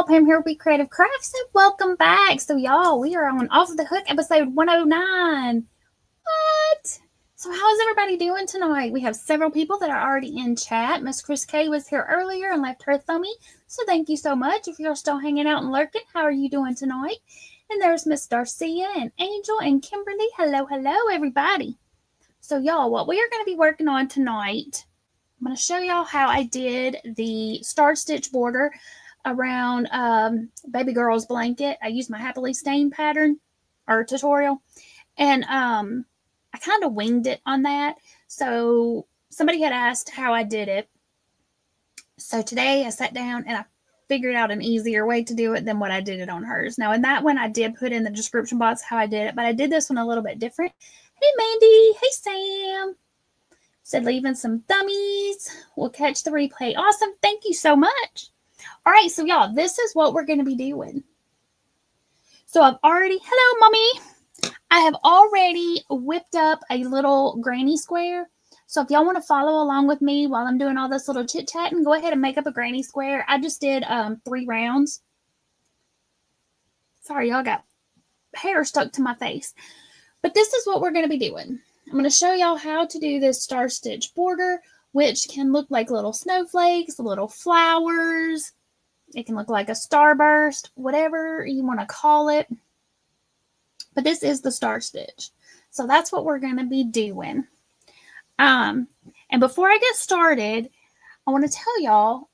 Pam here with BeeCreative Crafts, and welcome back. So, y'all, we are on Off the Hook episode 109. What? So, how's everybody doing tonight? We have several people that are already in chat. Miss Chris K was here earlier and left her thumbie, so thank you so much. If you're still hanging out and lurking, how are you doing tonight? And there's Miss Darcia and Angel and Kimberly. Hello, everybody. So, y'all, what we are going to be working on tonight, I'm going to show y'all how I did the Star Stitch border around baby girl's blanket. I used my Happily Stained pattern or tutorial, and I kind of winged it on that. So somebody had asked how I did it. So today I sat down and I figured out an easier way to do it than what I did it on hers. Now in that one I did put in the description box how I did it, but I did this one a little bit different. Hey Mandy, hey Sam. Said leaving some thummies. We'll catch the replay. Awesome. Thank you so much. All right, so y'all, this is what we're going to be doing. So hello, Mommy. I have already whipped up a little granny square. So if y'all want to follow along with me while I'm doing all this little chit-chatting, go ahead and make up a granny square. I just did 3 rounds. Sorry, y'all got hair stuck to my face. But this is what we're going to be doing. I'm going to show y'all how to do this Star Stitch border, which can look like little snowflakes, little flowers. It can look like a starburst, whatever you want to call it. But this is the Star Stitch. So that's what we're going to be doing. And before I get started, I want to tell y'all,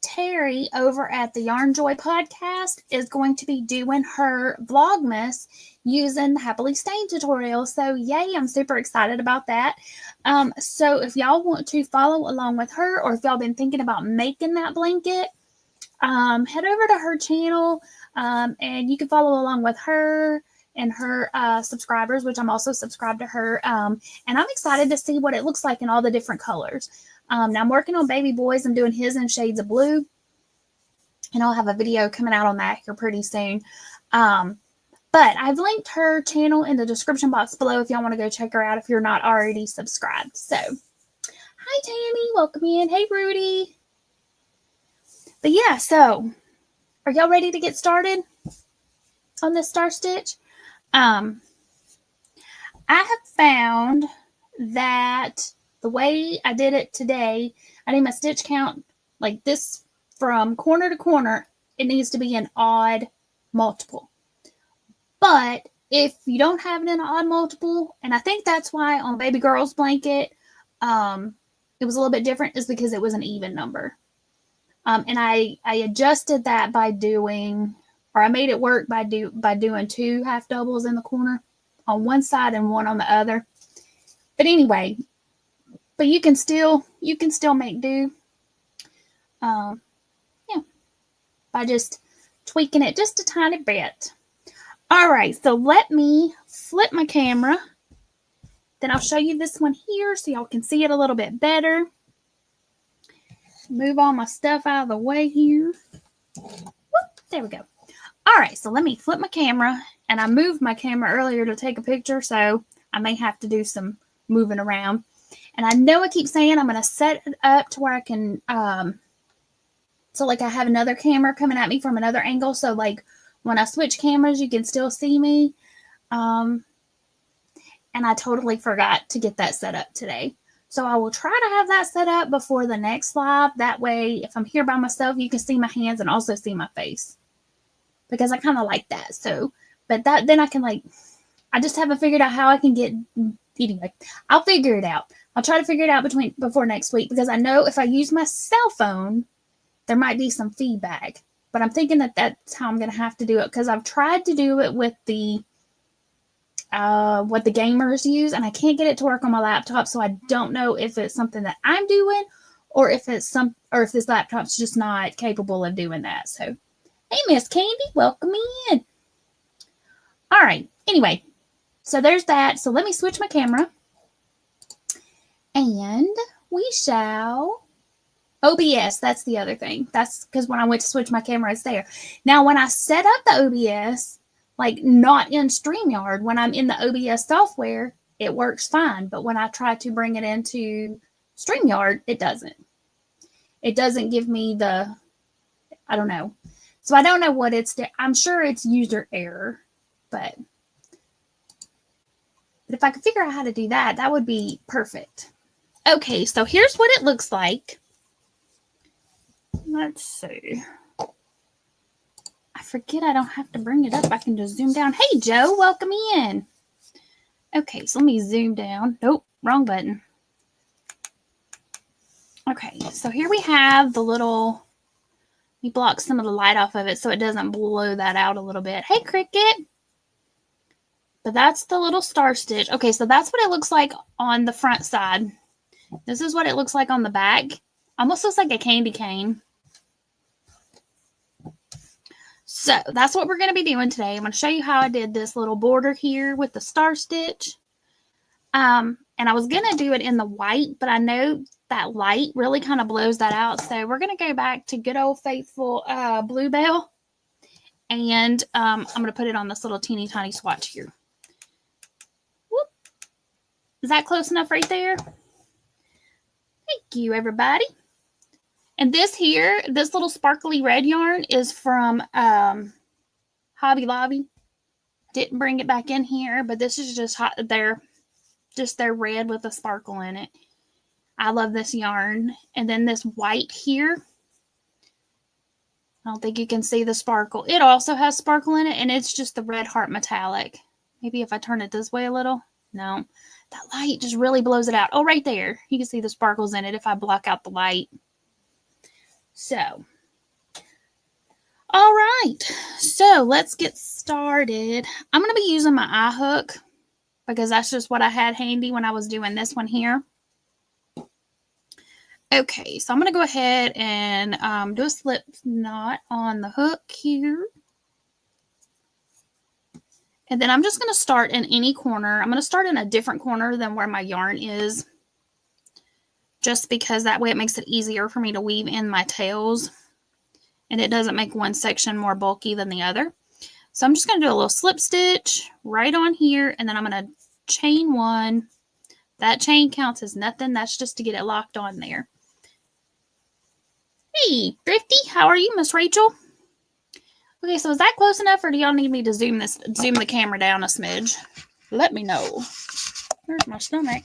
Terri over at the Yarn Joy podcast is going to be doing her Vlogmas using the Happily Stained tutorial. So yay, I'm super excited about that. So if y'all want to follow along with her, or if y'all been thinking about making that blanket, head over to her channel, and you can follow along with her and her subscribers, which I'm also subscribed to her. And I'm excited to see what it looks like in all the different colors. Now I'm working on Baby Boy's. I'm doing his in shades of blue, and I'll have a video coming out on that here pretty soon. But I've linked her channel in the description box below if y'all want to go check her out if you're not already subscribed. So, hi Tammy, welcome in. Hey Rudy. But yeah, so are y'all ready to get started on this Star Stitch? I have found that the way I did it today, I need my stitch count like this from corner to corner. It needs to be an odd multiple. But if you don't have it in an odd multiple, and I think that's why on Baby Girl's blanket, it was a little bit different, is because it was an even number. And I adjusted that by doing, or I made it work by doing 2 half doubles in the corner on one side and 1 on the other. But anyway, but you can still make do. Yeah, by just tweaking it just a tiny bit. All right, so let me flip my camera. Then I'll show you this one here so y'all can see it a little bit better. Move all my stuff out of the way here. Whoop, there we go. All right, so let me flip my camera. And I moved my camera earlier to take a picture, so I may have to do some moving around. And I know I keep saying I'm going to set it up to where I can, so like I have another camera coming at me from another angle. So like when I switch cameras, you can still see me. And I totally forgot to get that set up today. So I will try to have that set up before the next live. That way, if I'm here by myself, you can see my hands and also see my face. Because I kind of like that. So, but then I can I just haven't figured out how I can get, anyway, I'll figure it out. I'll try to figure it out before next week. Because I know if I use my cell phone, there might be some feedback. But I'm thinking that that's how I'm going to have to do it. Because I've tried to do it with the what the gamers use, and I can't get it to work on my laptop, so I don't know if it's something that I'm doing or if this laptop's just not capable of doing that. So, hey Miss Candy, welcome in. All right, anyway, so there's that. So let me switch my camera, and we shall OBS. That's the other thing. That's because when I went to switch my camera, it's there. Now, when I set up the OBS, like not in StreamYard, when I'm in the OBS software, it works fine. But when I try to bring it into StreamYard, it doesn't. It doesn't give me the, I don't know. So I don't know what I'm sure it's user error, but if I could figure out how to do that, that would be perfect. Okay, so here's what it looks like. Let's see. I forget I don't have to bring it up. I can just zoom down. Hey, Joe, welcome in. Okay, so let me zoom down. Nope, wrong button. Okay, so here we have the little, we block some of the light off of it so it doesn't blow that out a little bit. Hey, Cricket. But that's the little star stitch. Okay, so that's what it looks like on the front side. This is what it looks like on the back. Almost looks like a candy cane. So that's what we're going to be doing today. I'm going to show you how I did this little border here with the star stitch. And I was going to do it in the white, but I know that light really kind of blows that out. So we're going to go back to good old faithful Bluebell. And I'm going to put it on this little teeny tiny swatch here. Whoop. Is that close enough right there? Thank you, everybody. And this here, this little sparkly red yarn is from Hobby Lobby. Didn't bring it back in here, but this is just their red with a sparkle in it. I love this yarn. And then this white here, I don't think you can see the sparkle. It also has sparkle in it, and it's just the red heart metallic. Maybe if I turn it this way a little. No, that light just really blows it out. Oh, right there. You can see the sparkles in it if I block out the light. So, all right. So let's get started. I'm going to be using my eye hook because that's just what I had handy when I was doing this one here. Okay, so I'm going to go ahead and do a slip knot on the hook here. And then I'm just going to start in any corner. I'm going to start in a different corner than where my yarn is, just because that way it makes it easier for me to weave in my tails. And it doesn't make one section more bulky than the other. So I'm just going to do a little slip stitch right on here. And then I'm going to chain one. That chain counts as nothing. That's just to get it locked on there. Hey, Thrifty, how are you, Miss Rachel? Okay, so is that close enough, or do y'all need me to zoom the camera down a smidge? Let me know. Where's my stomach?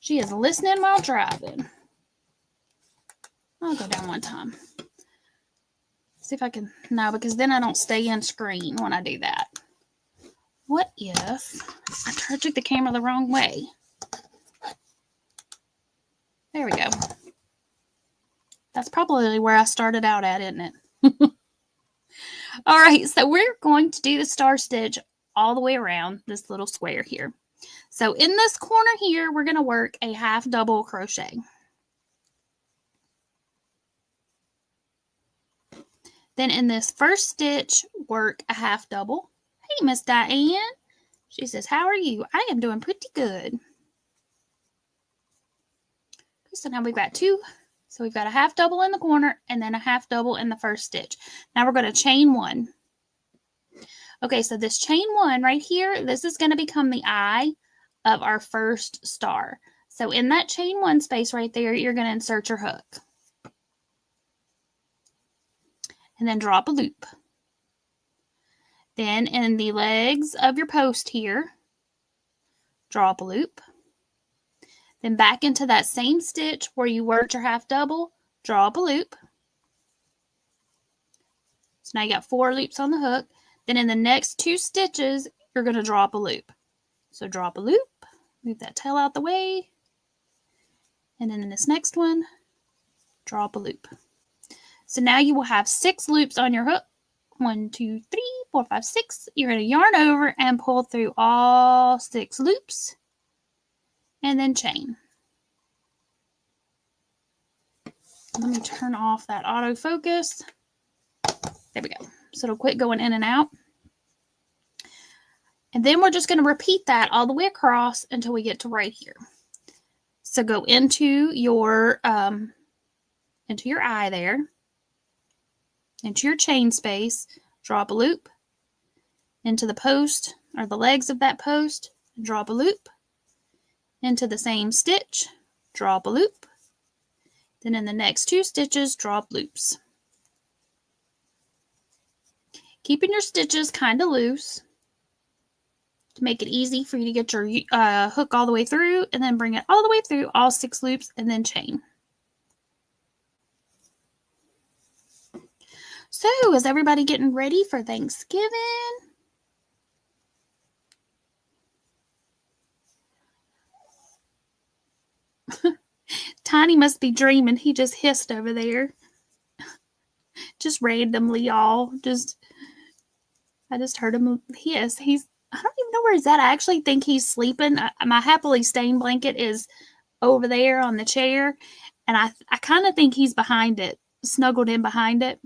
She is listening while driving. I'll go down one time. See if I can, no, because then I don't stay in screen when I do that. What if I took the camera the wrong way? There we go. That's probably where I started out at, isn't it? All right, so we're going to do the star stitch all the way around this little square here. So in this corner here, we're going to work a half double crochet. Then in this first stitch, work a half double. Hey, Miss Diane. She says, how are you? I am doing pretty good. So now we've got two. So we've got a half double in the corner and then a half double in the first stitch. Now we're going to chain one. Okay, so this chain one right here, this is going to become the eye of our first star. So in that chain one space right there, you're going to insert your hook. And then drop a loop. Then in the legs of your post here, drop a loop. Then back into that same stitch where you worked your half double, draw up a loop. So now you got 4 loops on the hook. Then in the next 2 stitches, you're going to drop a loop. So drop a loop, move that tail out the way. And then in this next one, drop a loop. So now you will have 6 loops on your hook. 1, 2, 3, 4, 5, 6. You're going to yarn over and pull through all 6 loops. And then chain. Let me turn off that autofocus. There we go. So it'll quit going in and out. And then we're just going to repeat that all the way across until we get to right here. So go into your eye there, into your chain space, drop a loop, into the post or the legs of that post, drop a loop, into the same stitch, drop a loop, Then in the next 2 stitches, draw up loops. Keeping your stitches kind of loose to make it easy for you to get your hook all the way through, and then bring it all the way through all 6 loops and then chain. So, is everybody getting ready for Thanksgiving? Tiny must be dreaming. He just hissed over there. Just randomly, y'all. I just heard him hiss. I don't even know where he's at. I actually think he's sleeping. My happily stained blanket is over there on the chair, and I kind of think he's behind it, snuggled in behind it.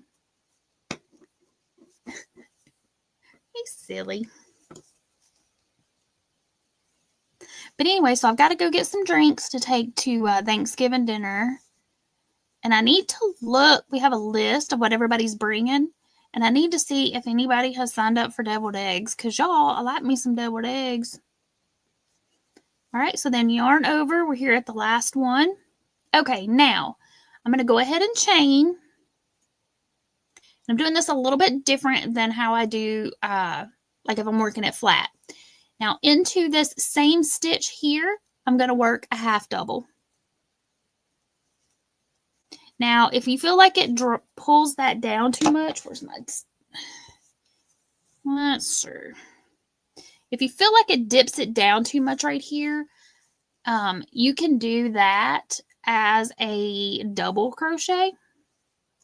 He's silly. But anyway, so I've got to go get some drinks to take to Thanksgiving dinner. And I need to look. We have a list of what everybody's bringing. And I need to see if anybody has signed up for deviled eggs. Because y'all, I like me some deviled eggs. All right, so then yarn over. We're here at the last one. Okay, now I'm going to go ahead and chain. I'm doing this a little bit different than how I do, like if I'm working it flat. Now, into this same stitch here, I'm going to work a half double. Now, if you feel like it pulls that down too much, where's my... Let's see. If you feel like it dips it down too much right here, you can do that as a double crochet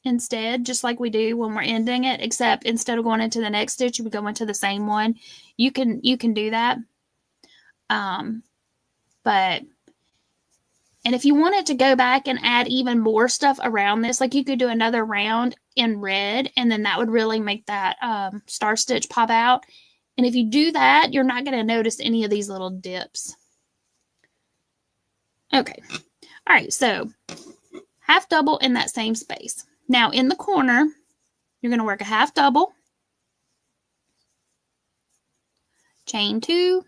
instead, just like we do when we're ending it, except instead of going into the next stitch, you would go into the same one. You can do that. And if you wanted to go back and add even more stuff around this, like you could do another round in red, and then that would really make that star stitch pop out. And if you do that, you're not going to notice any of these little dips. Okay. All right. So half double in that same space. Now in the corner, you're going to work a half double, chain 2,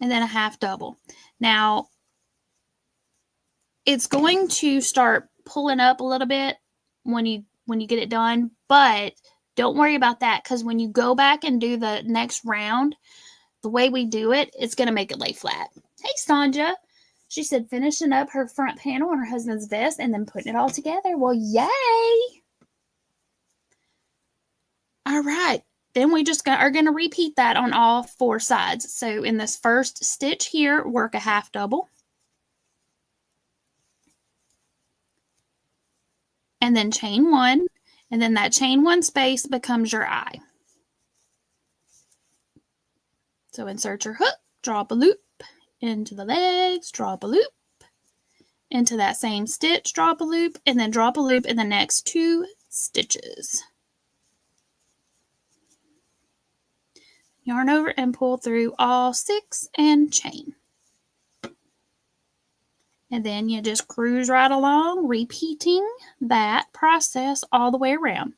and then a half double. Now it's going to start pulling up a little bit when you get it done, but don't worry about that, because when you go back and do the next round, the way we do it, it's going to make it lay flat. Hey, Sonja. She said finishing up her front panel on her husband's vest and then putting it all together. Well, yay! All right. Then we just are going to repeat that on all 4 sides. So in this first stitch here, work a half double. And then chain 1. And then that chain 1 space becomes your eye. So insert your hook, draw up a loop into the legs, draw up a loop into that same stitch, draw up a loop, and then draw up a loop in the next 2 stitches. Yarn over and pull through all 6 and chain. And then you just cruise right along, repeating that process all the way around.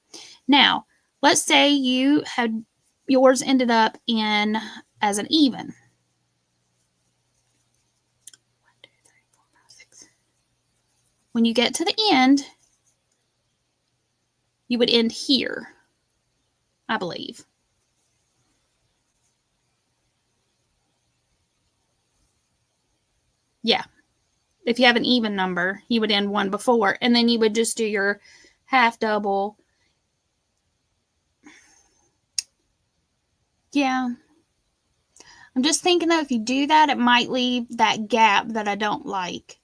Now, let's say you had yours ended up in as an even. 1, 2, 3, 4, 5, 6. When you get to the end, you would end here, I believe. Yeah. If you have an even number, you would end one before, and then you would just do your half double. Yeah. I'm just thinking though, if you do that, it might leave that gap that I don't like.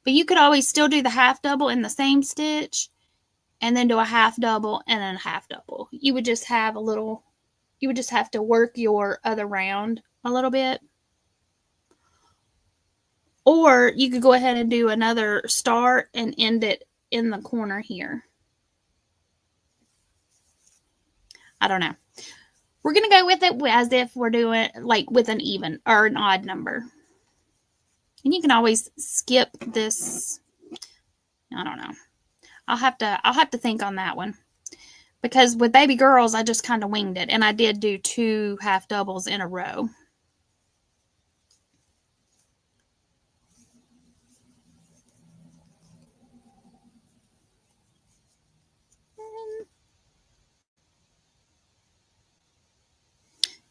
But you could always still do the half double in the same stitch and then do a half double and then a half double. You would just have to work your other round a little bit. Or you could go ahead and do another start and end it in the corner here. I don't know. We're going to go with it as if we're doing like with an even or an odd number. And you can always skip this. I don't know. I'll have to think on that one. Because with baby girls, I just kind of winged it. And I did do 2 half doubles in a row.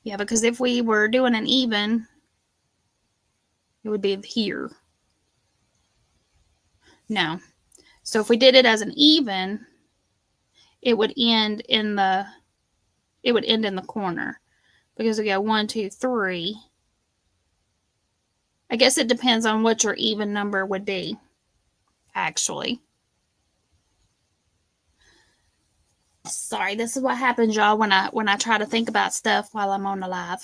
Yeah, because if we were doing an even, it would be here. No. So if we did it as an even, it would end in the corner, because we go 1, 2, 3. I guess it depends on what your even number would be, actually. Sorry, this is what happens, y'all, when I try to think about stuff while I'm on the live.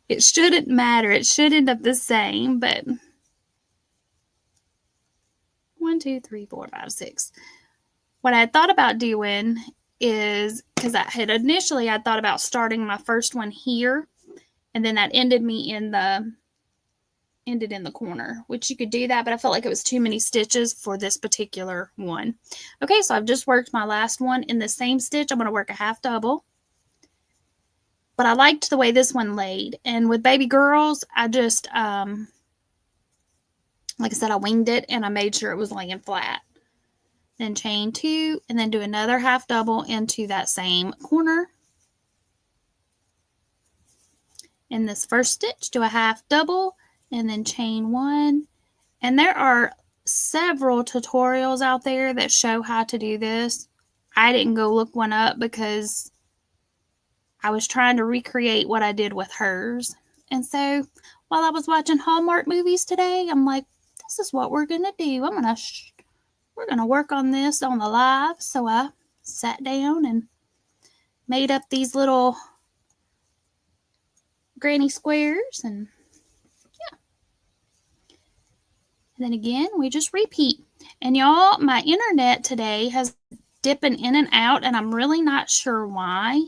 It shouldn't matter. It should end up the same, but 1, 2, 3, 4, 5, 6. What I thought about doing is, because I thought about starting my first one here, and then that ended in the corner, which you could do that, but I felt like it was too many stitches for this particular one. Okay, so I've just worked my last one in the same stitch. I'm going to work a half double, but I liked the way this one laid, and with baby girls, I just like I said, I winged it and I made sure it was laying flat. Then chain 2 and then do another half double into that same corner. In this first stitch, do a half double and then chain 1. And there are several tutorials out there that show how to do this. I didn't go look one up because I was trying to recreate what I did with hers. And so while I was watching Hallmark movies today, I'm like, this is what we're going to do. We're going to work on this on the live. So I sat down and made up these little granny squares, and yeah. And then again, we just repeat. And y'all, my internet today has dipping in and out, and I'm really not sure why.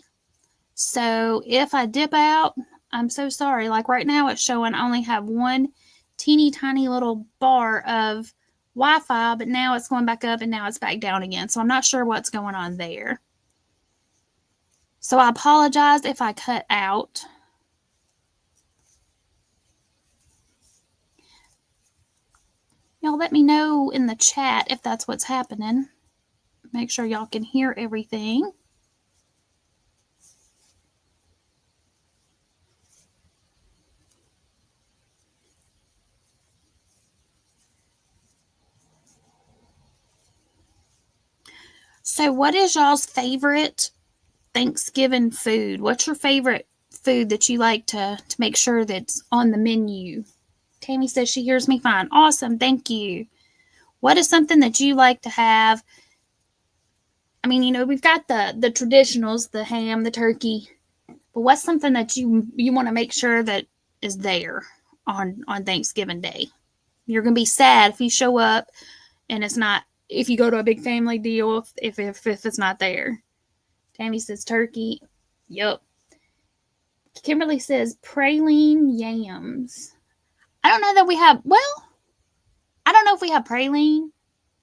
So if I dip out, I'm so sorry. Like right now, it's showing I only have one teeny tiny little bar of Wi-Fi, but now it's going back up and now it's back down again. So I'm not sure what's going on there. So I apologize if I cut out. Y'all let me know in the chat if that's what's happening. Make sure y'all can hear everything. So what is y'all's favorite Thanksgiving food? What's your favorite food that you like to make sure that's on the menu? Tammy says she hears me fine. Awesome. Thank you. What is something that you like to have? I mean, you know, we've got the traditionals, the ham, the turkey, but what's something that you want to make sure that is there on Thanksgiving Day? You're going to be sad if you show up and it's not, if you go to a big family deal, if it's not there. Tammy says turkey. Yep. Kimberly says praline yams. I don't know that we have, well, I don't know if we have praline.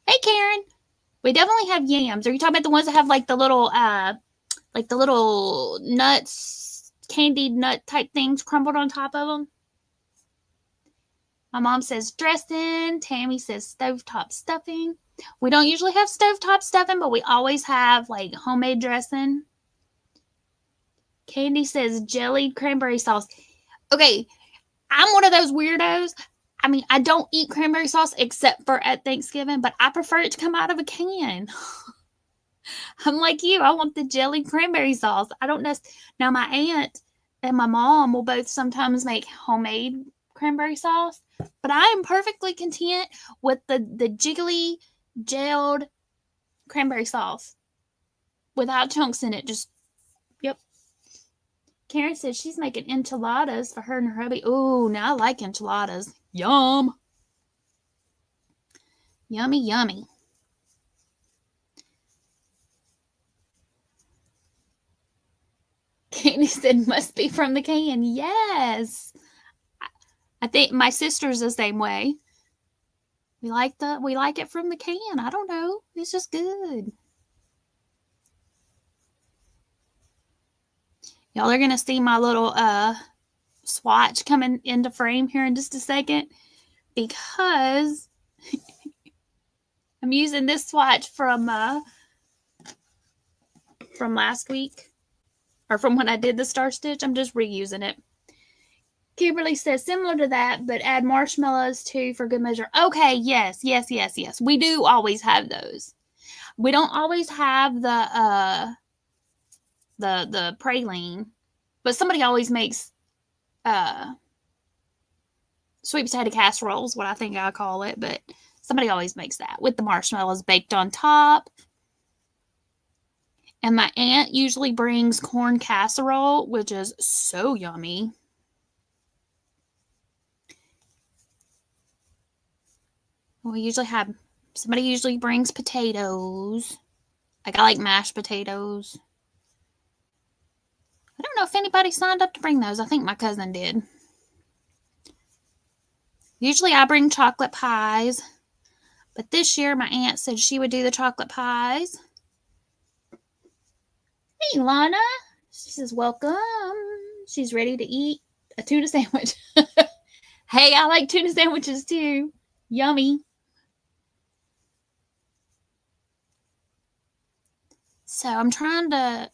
Hey, Karen. We definitely have yams. Are you talking about the ones that have like the little nuts, candied nut type things crumbled on top of them? My mom says dressing. Tammy says stovetop stuffing. We don't usually have stovetop stuffing, but we always have like homemade dressing. Candy says jellied cranberry sauce. Okay, I'm one of those weirdos. I mean, I don't eat cranberry sauce except for at Thanksgiving, but I prefer it to come out of a can. I'm like you. I want the jellied cranberry sauce. I don't know. Now, my aunt and my mom will both sometimes make homemade cranberry sauce, but I am perfectly content with the jiggly, gelled cranberry sauce without chunks in it. Just, yep. Karen says she's making enchiladas for her and her hubby. Oh, now I like enchiladas. Yum. Yummy, yummy. Candy said must be from the can. Yes. I think my sister's the same way. We like it from the can. I don't know. It's just good. Y'all are gonna see my little swatch coming into frame here in just a second, because I'm using this swatch from from last week, or from when I did the star stitch. I'm just reusing it. Kimberly says similar to that, but add marshmallows too for good measure. Okay, yes. We do always have those. We don't always have the praline, but somebody always makes sweet potato casserole is what I think I call it, but somebody always makes that with the marshmallows baked on top. And my aunt usually brings corn casserole, which is so yummy. Somebody usually brings potatoes. Like, I like mashed potatoes. I don't know if anybody signed up to bring those. I think my cousin did. Usually I bring chocolate pies, but this year my aunt said she would do the chocolate pies. Hey, Lana. She says, welcome. She's ready to eat a tuna sandwich. Hey, I like tuna sandwiches too. Yummy. So I'm trying to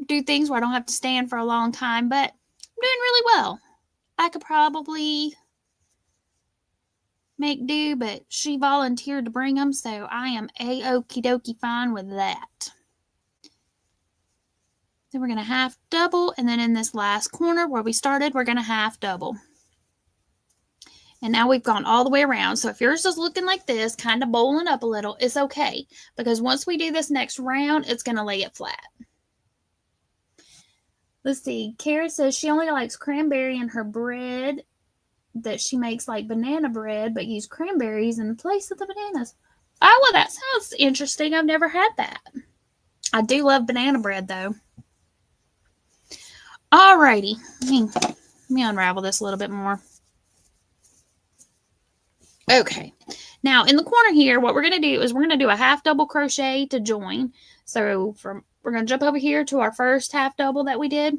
do things where I don't have to stand for a long time, but I'm doing really well. I could probably make do, but she volunteered to bring them, so I am a-okie dokie fine with that. Then we're going to half double, and then in this last corner where we started, we're going to half double. And now we've gone all the way around. So if yours is looking like this, kind of bowling up a little, it's okay. Because once we do this next round, it's going to lay it flat. Let's see. Kara says she only likes cranberry in her bread that she makes like banana bread, but use cranberries in place of the bananas. Oh, well, that sounds interesting. I've never had that. I do love banana bread, though. Alrighty. Let me unravel this a little bit more. Okay, now in the corner here, what we're going to do is we're going to do a half double crochet to join. So we're going to jump over here to our first half double that we did.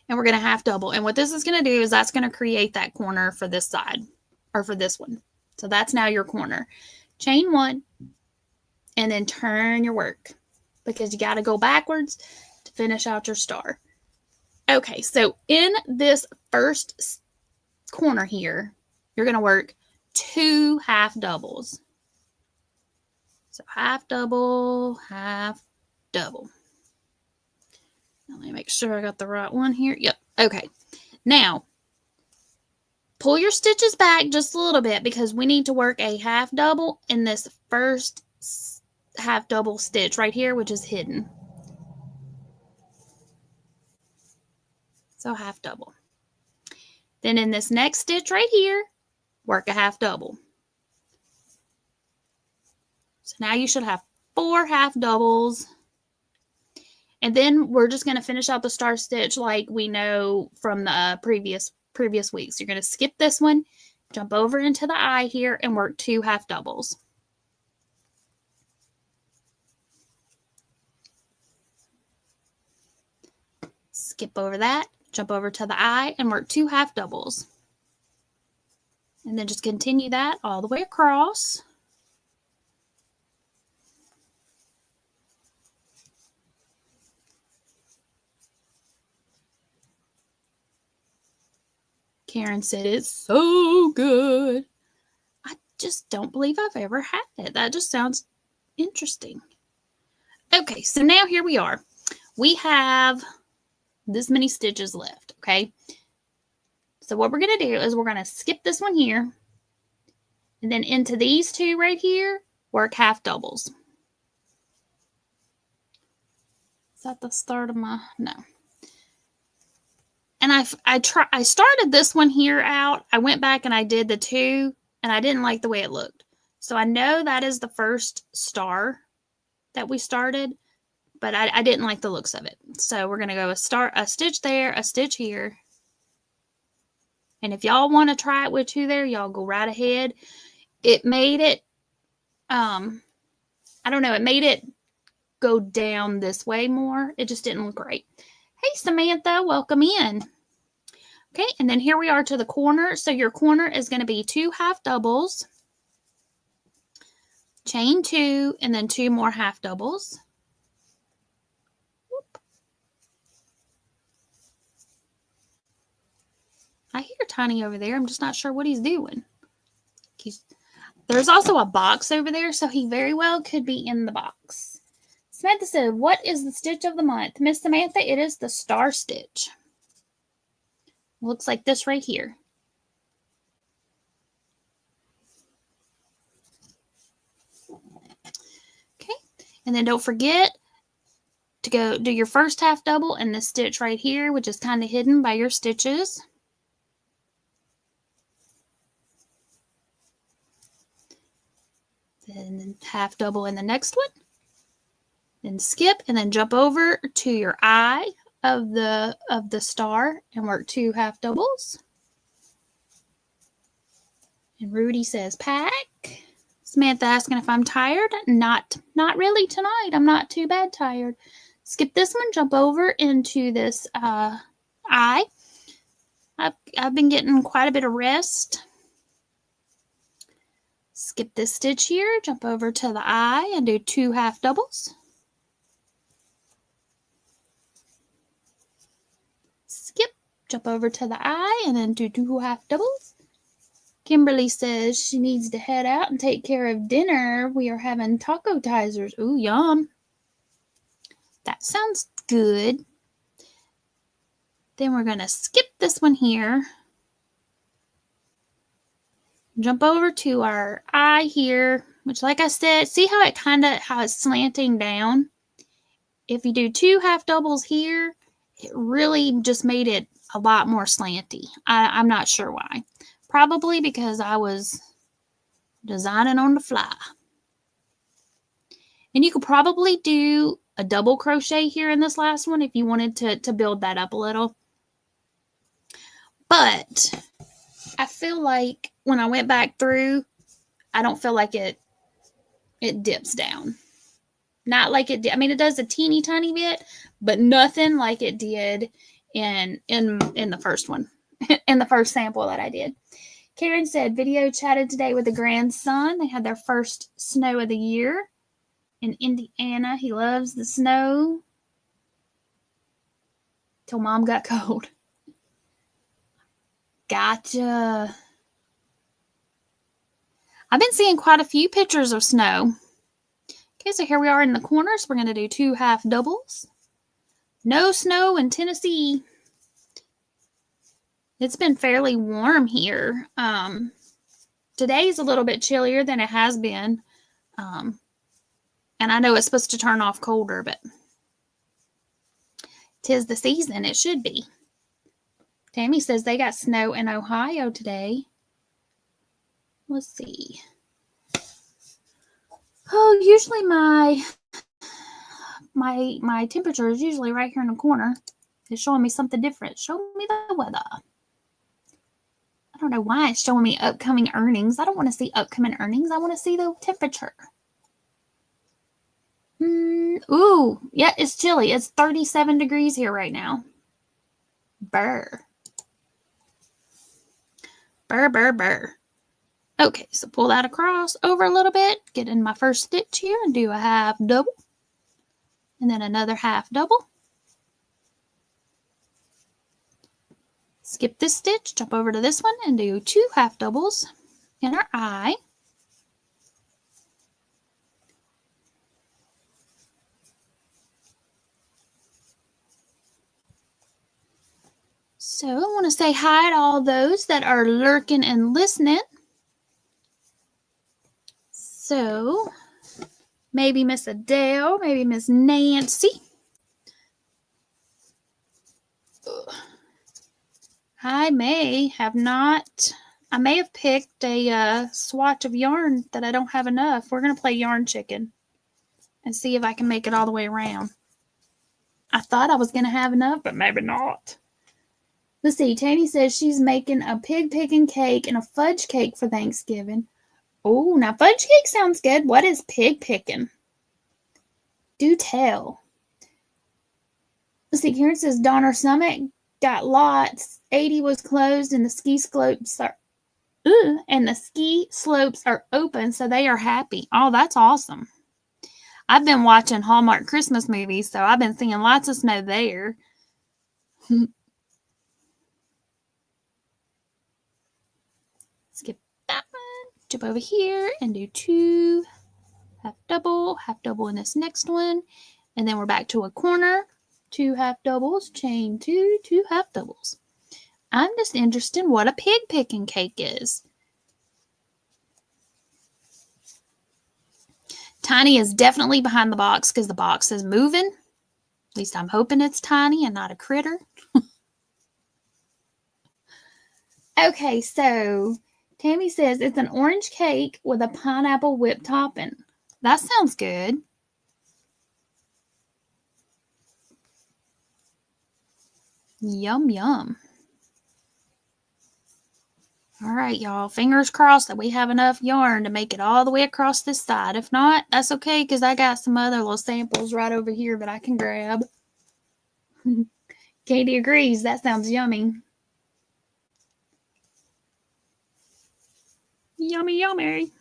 And we're going to half double. And what this is going to do is that's going to create that corner for this side, or for this one. So that's now your corner. Chain one, and then turn your work, because you got to go backwards to finish out your star. Okay, so in this first corner here, you're going to work 2 half doubles. So half double, half double. Now let me make sure I got the right one here. Yep. Okay. Now, pull your stitches back just a little bit, because we need to work a half double in this first half double stitch right here, which is hidden. So half double. Then in this next stitch right here, work a half double. So now you should have 4 half doubles. And then we're just going to finish out the star stitch like we know from the previous weeks. You're going to skip this one, jump over into the eye here, and work 2 half doubles. Skip over that, jump over to the eye, and work 2 half doubles. And then just continue that all the way across. Karen said it's so good. I just don't believe I've ever had it. That just sounds interesting. Okay, so now here we are. We have this many stitches left, okay? So what we're going to do is we're going to skip this one here, and then into these 2 right here, work half doubles. Is that the start of my, no. And I started this one here out. I went back and I did the 2, and I didn't like the way it looked. So I know that is the first star that we started, but I didn't like the looks of it. So we're going to go a stitch there, a stitch here. And if y'all want to try it with 2 there, y'all go right ahead. It made it, I don't know, it made it go down this way more. It just didn't look right. Hey, Samantha, welcome in. Okay, and then here we are to the corner. So your corner is going to be 2 half doubles, chain 2, and then 2 more half doubles. tiny over there. I'm just not sure what he's doing. There's also a box over there, so he very well could be in the box. Samantha said, what is the stitch of the month? Miss Samantha, it is the Star Stitch. Looks like this right here. Okay, and then don't forget to go do your first half double in this stitch right here, which is kind of hidden by your stitches. Then half double in the next one. Then skip and then jump over to your eye of the star and work 2 half doubles. And Rudy says pack. Samantha asking if I'm tired. Not really tonight. I'm not too bad tired. Skip this one, jump over into this eye. I've been getting quite a bit of rest. Skip this stitch here, jump over to the eye and do 2 half doubles. Skip, jump over to the eye and then do 2 half doubles. Kimberly says she needs to head out and take care of dinner. We are having taco tizers. Ooh, yum. That sounds good. Then we're going to skip this one here. Jump over to our eye here, which like I said, see how it's slanting down? If you do 2 half doubles here, it really just made it a lot more slanty. I'm not sure why. Probably because I was designing on the fly. And you could probably do a double crochet here in this last one if you wanted to build that up a little. But I feel like when I went back through, I don't feel like it dips down. Not like it did. I mean, it does a teeny tiny bit, but nothing like it did in the first one, in the first sample that I did. Karen said, video chatted today with the grandson. They had their first snow of the year in Indiana. He loves the snow. Till mom got cold. Gotcha. I've been seeing quite a few pictures of snow. Okay, so here we are in the corners. We're going to do 2 half doubles. No snow in Tennessee. It's been fairly warm here. Today's a little bit chillier than it has been. And I know it's supposed to turn off colder, but 'tis the season. It should be. Tammy says they got snow in Ohio today. Let's see. Oh, usually my temperature is usually right here in the corner. It's showing me something different. Show me the weather. I don't know why it's showing me upcoming earnings. I don't want to see upcoming earnings. I want to see the temperature. Ooh, yeah, it's chilly. It's 37 degrees here right now. Burr. Burr, burr, burr. Okay, so pull that across over a little bit. Get in my first stitch here and do a half double. And then another half double. Skip this stitch, jump over to this one and do 2 half doubles in our eye. So I want to say hi to all those that are lurking and listening. So maybe Miss Adele, maybe Miss Nancy. I may have picked a swatch of yarn that I don't have enough. We're going to play yarn chicken and see if I can make it all the way around. I thought I was going to have enough, but maybe not. Let's see. Tammy says she's making a pig picking cake and a fudge cake for Thanksgiving. Oh, now fudge cake sounds good. What is pig picking? Do tell. Let's see. Karen says Donner Summit got lots. 80 was closed and the ski slopes are open, so they are happy. Oh, that's awesome. I've been watching Hallmark Christmas movies, so I've been seeing lots of snow there. jump over here and do 2 half double in this next one, and then we're back to a corner, 2 half doubles, chain 2, 2 half doubles. I'm just interested in what a pig picking cake is. Tiny is definitely behind the box because the box is moving. At least I'm hoping it's Tiny and not a critter. Okay, so Tammy says it's an orange cake with a pineapple whipped topping. That sounds good. Yum, yum. All right, y'all. Fingers crossed that we have enough yarn to make it all the way across this side. If not, that's okay because I got some other little samples right over here that I can grab. Katie agrees. That sounds yummy. Yummy, yummy.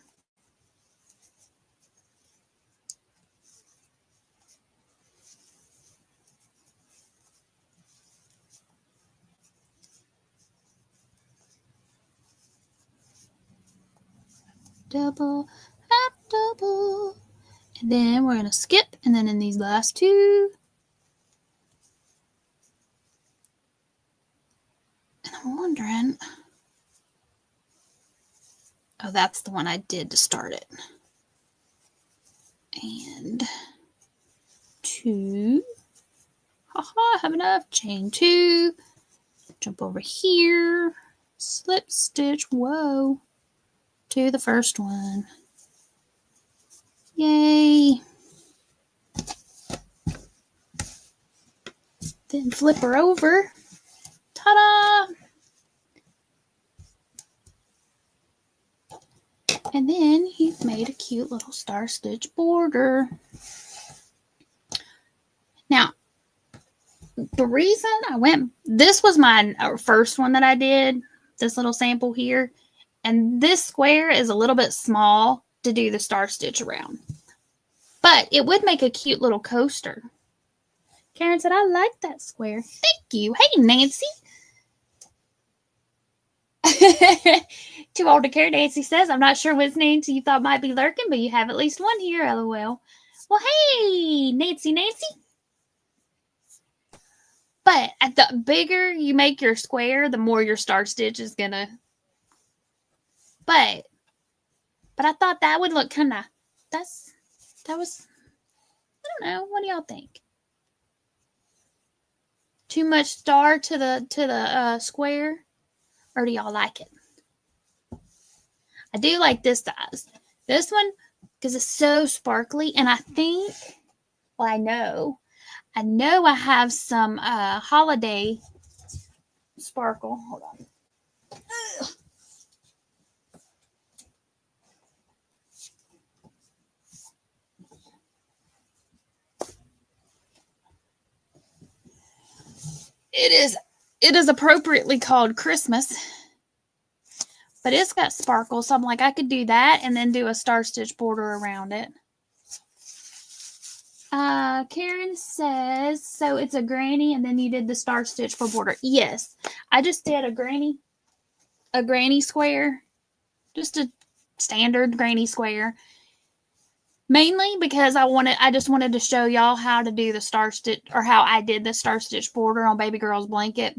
Double, half double. And then we're going to skip. And then in these last 2. And I'm wondering. Oh, that's the one I did to start it. And 2. Haha, I have enough. Chain 2. Jump over here. Slip stitch. Whoa. To the first one. Yay. Then flip her over. Ta-da! And then you've made a cute little star stitch border. Now, the reason I went, this was my first one that I did, this little sample here. And this square is a little bit small to do the star stitch around. But it would make a cute little coaster. Karen said, I like that square. Thank you. Hey, Nancy. Too old to care, Nancy says. I'm not sure which Nancy you thought might be lurking, but you have at least one here, LOL. Well, hey, Nancy. But at the bigger you make your square, the more your star stitch is gonna. But I thought that would look kind of. That was. I don't know. What do y'all think? Too much star to the square, or do y'all like it? I do like this size. This one, because it's so sparkly, and I think, well, I know I have some holiday sparkle. Hold on. Ugh. It is appropriately called Christmas, but it's got sparkles. So I'm like, I could do that and then do a star stitch border around it. Karen says, so it's a granny and then you did the star stitch for border. Yes, I just did a granny square, just a standard granny square. Mainly because I just wanted to show y'all how to do the star stitch, or how I did the star stitch border on baby girl's blanket.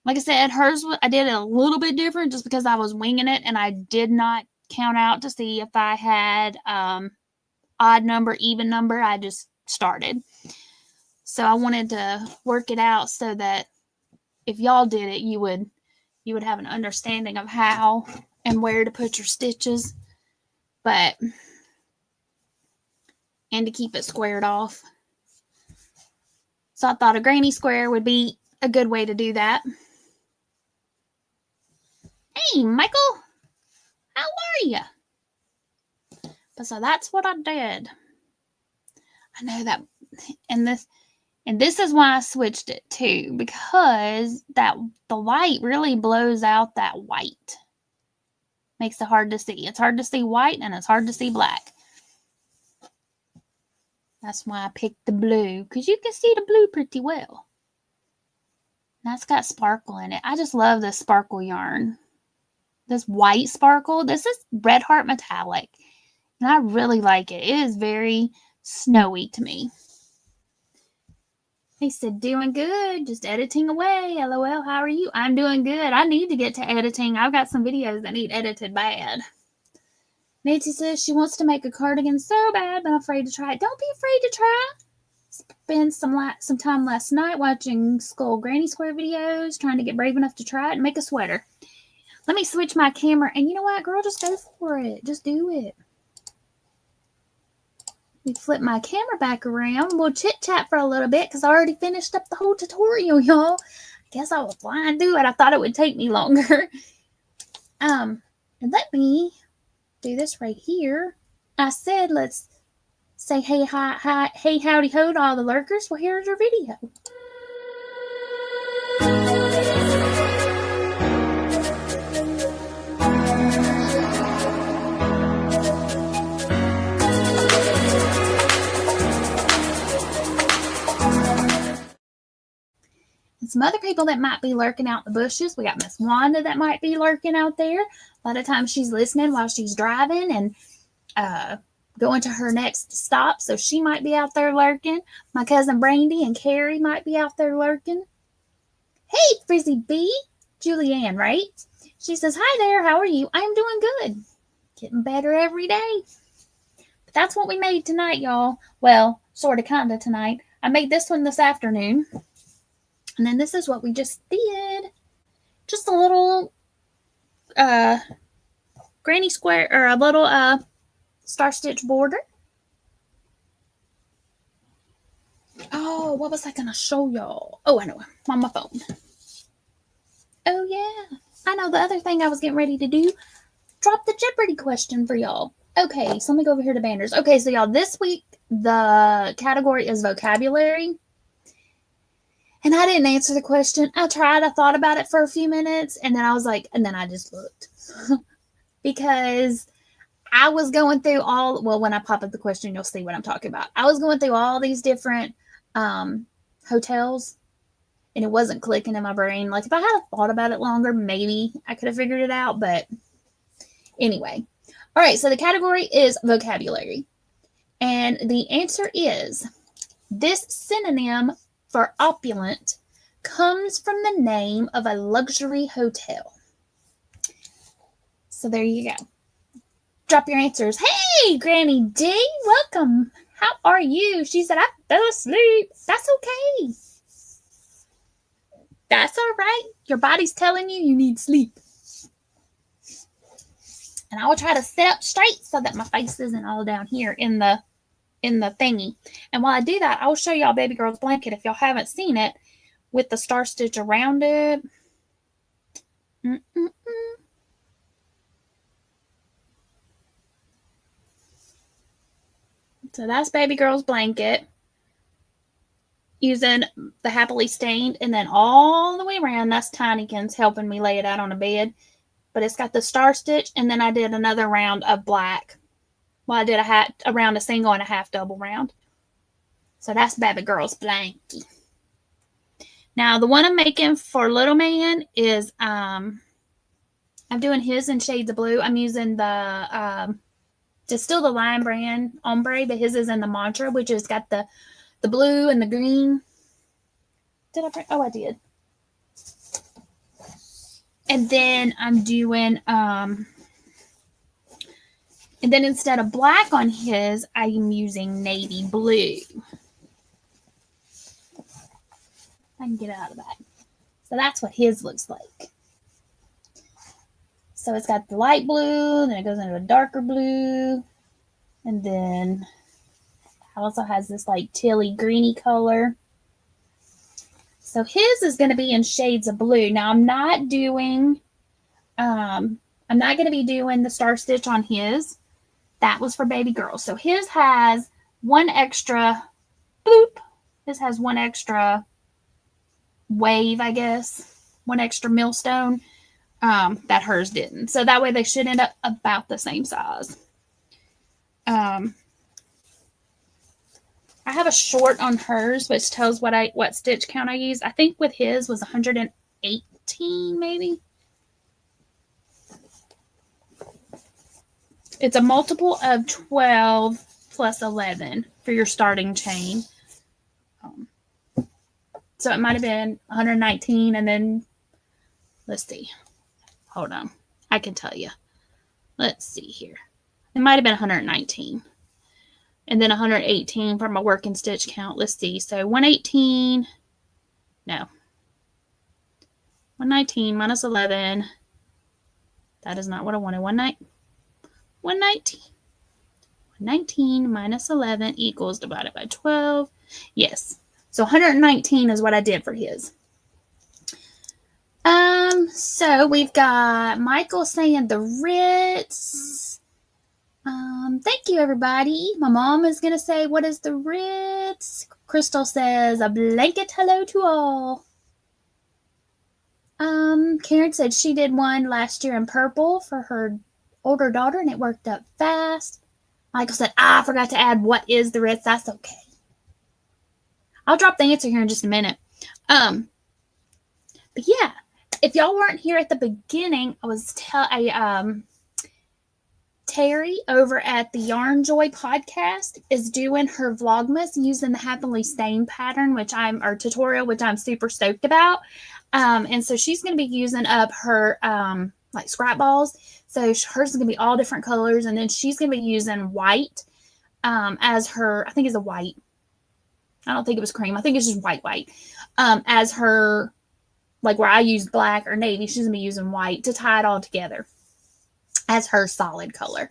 Like I said, hers, I did it a little bit different just because I was winging it and I did not count out to see if I had odd number, even number. I just started. So I wanted to work it out so that if y'all did it, you would have an understanding of how and where to put your stitches. And to keep it squared off. So I thought a granny square would be a good way to do that. Hey, Michael. How are you? But so that's what I did. I know that, and this is why I switched it too, because the light really blows out that white. Makes it hard to see. It's hard to see white and it's hard to see black. That's why I picked the blue, because you can see the blue pretty well. That's got sparkle in it. I just love this sparkle yarn. this white sparkle. This is Red Heart Metallic, and I really like it. It is very snowy to me. He said, doing good, just editing away. LOL, how are you? I'm doing good. I need to get to editing. I've got some videos that need edited bad. Nancy says she wants to make a cardigan so bad, but I'm afraid to try it. Don't be afraid to try. Spent some time last night watching Skull Granny Square videos, trying to get brave enough to try it and make a sweater. Let me switch my camera. And you know what, girl? Just go for it. Just do it. Let me flip my camera back around. We'll chit-chat for a little bit because I already finished up the whole tutorial, y'all. I guess I was flying through it. I thought it would take me longer. And let me do this right here. I said let's say hey, hi, hey, howdy, ho to all the lurkers. Well, here's your video. And some other people that might be lurking out in the bushes. We got Miss Wanda that might be lurking out there. A lot of times she's listening while she's driving and going to her next stop, so she might be out there lurking. My cousin Brandy and Carrie might be out there lurking. Hey, Frizzy B, Julianne, right? She says, hi there, how are you? I am doing good. Getting better every day. But that's what we made tonight, y'all. Well, sort of, kind of tonight. I made this one this afternoon. And then this is what we just did. Just a little granny square, or a little Star Stitch border. Oh, what was I going to show y'all? Oh, I know. I'm on my phone. Oh, yeah. I know the other thing I was getting ready to do. Drop the Jeopardy question for y'all. Okay, so let me go over here to banners. Okay, so y'all, this week the category is vocabulary. And I didn't answer the question. I tried. I thought about it for a few minutes. And then I was like, and then I just looked. Because I was going through when I pop up the question, you'll see what I'm talking about. I was going through all these different hotels. And it wasn't clicking in my brain. Like, if I had thought about it longer, maybe I could have figured it out. But anyway. All right, so the category is vocabulary. And the answer is, this synonym for opulent comes from the name of a luxury hotel. So there you go. Drop your answers. Hey, Granny D, welcome. How are you? She said, I fell asleep. That's okay. That's all right. Your body's telling you you need sleep. And I will try to sit up straight so that my face isn't all down here in the thingy. And while I do that, I will show y'all baby girl's blanket if y'all haven't seen it with the Star Stitch around it. So that's baby girl's blanket using the Happily Stained, and then all the way around, that's Tinykins helping me lay it out on a bed. But it's got the Star Stitch, and then I did another round of black. Well, I did a round of single and a half double round. So that's baby girl's blankie. Now, the one I'm making for little man is, I'm doing his in shades of blue. I'm using it's still the Lion brand ombre, but his is in the Mantra, which has got the blue and the green. Did I bring? Oh, I did. And then I'm doing, and then instead of black on his, I am using navy blue. I can get out of that. So that's what his looks like. So it's got the light blue, then it goes into a darker blue. And then it also has this like tealy greeny color. So his is going to be in shades of blue. Now I'm not going to be doing the Star Stitch on his. That was for baby girl. So his has one extra bloop. His has one extra wave, I guess. One extra millstone that hers didn't. So that way they should end up about the same size. I have a short on hers, which tells what stitch count I used. I think with his was 118, maybe. It's a multiple of 12 plus 11 for your starting chain. So it might have been 119, and then, let's see. Hold on. I can tell you. Let's see here. It might have been 119. And then 118 for my working stitch count. Let's see. So 118. No. 119 minus 11. That is not what I wanted. 119. 119 minus 11 equals divided by 12. Yes. So 119 is what I did for his. So we've got Michael saying the Ritz. Thank you, everybody. My mom is going to say, what is the Ritz? Crystal says, a blanket hello to all. Karen said she did one last year in purple for her older daughter, and it worked up fast. Michael said, I forgot to add what is the Ritz. That's okay. I'll drop the answer here in just a minute. But yeah, if y'all weren't here at the beginning, I was Terri over at the Yarn Joy podcast is doing her Vlogmas using the Happily Stained pattern, or tutorial, which I'm super stoked about. And so she's going to be using up her like scrap balls. So hers is going to be all different colors, and then she's going to be using white as her. I think it's a white. I don't think it was cream. I think it's just white. As her, like where I use black or navy, she's going to be using white to tie it all together as her solid color.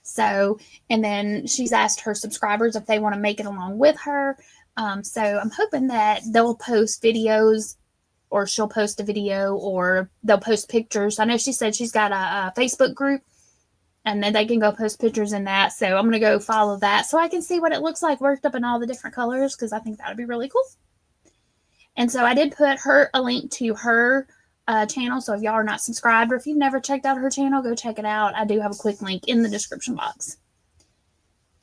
So, and then she's asked her subscribers if they want to make it along with her. So I'm hoping that they'll post videos, or she'll post a video, or they'll post pictures. I know she said she's got a Facebook group, and then they can go post pictures in that. So I'm going to go follow that so I can see what it looks like worked up in all the different colors, because I think that would be really cool. And so I did put a link to her channel. So if y'all are not subscribed, or if you've never checked out her channel, go check it out. I do have a quick link in the description box.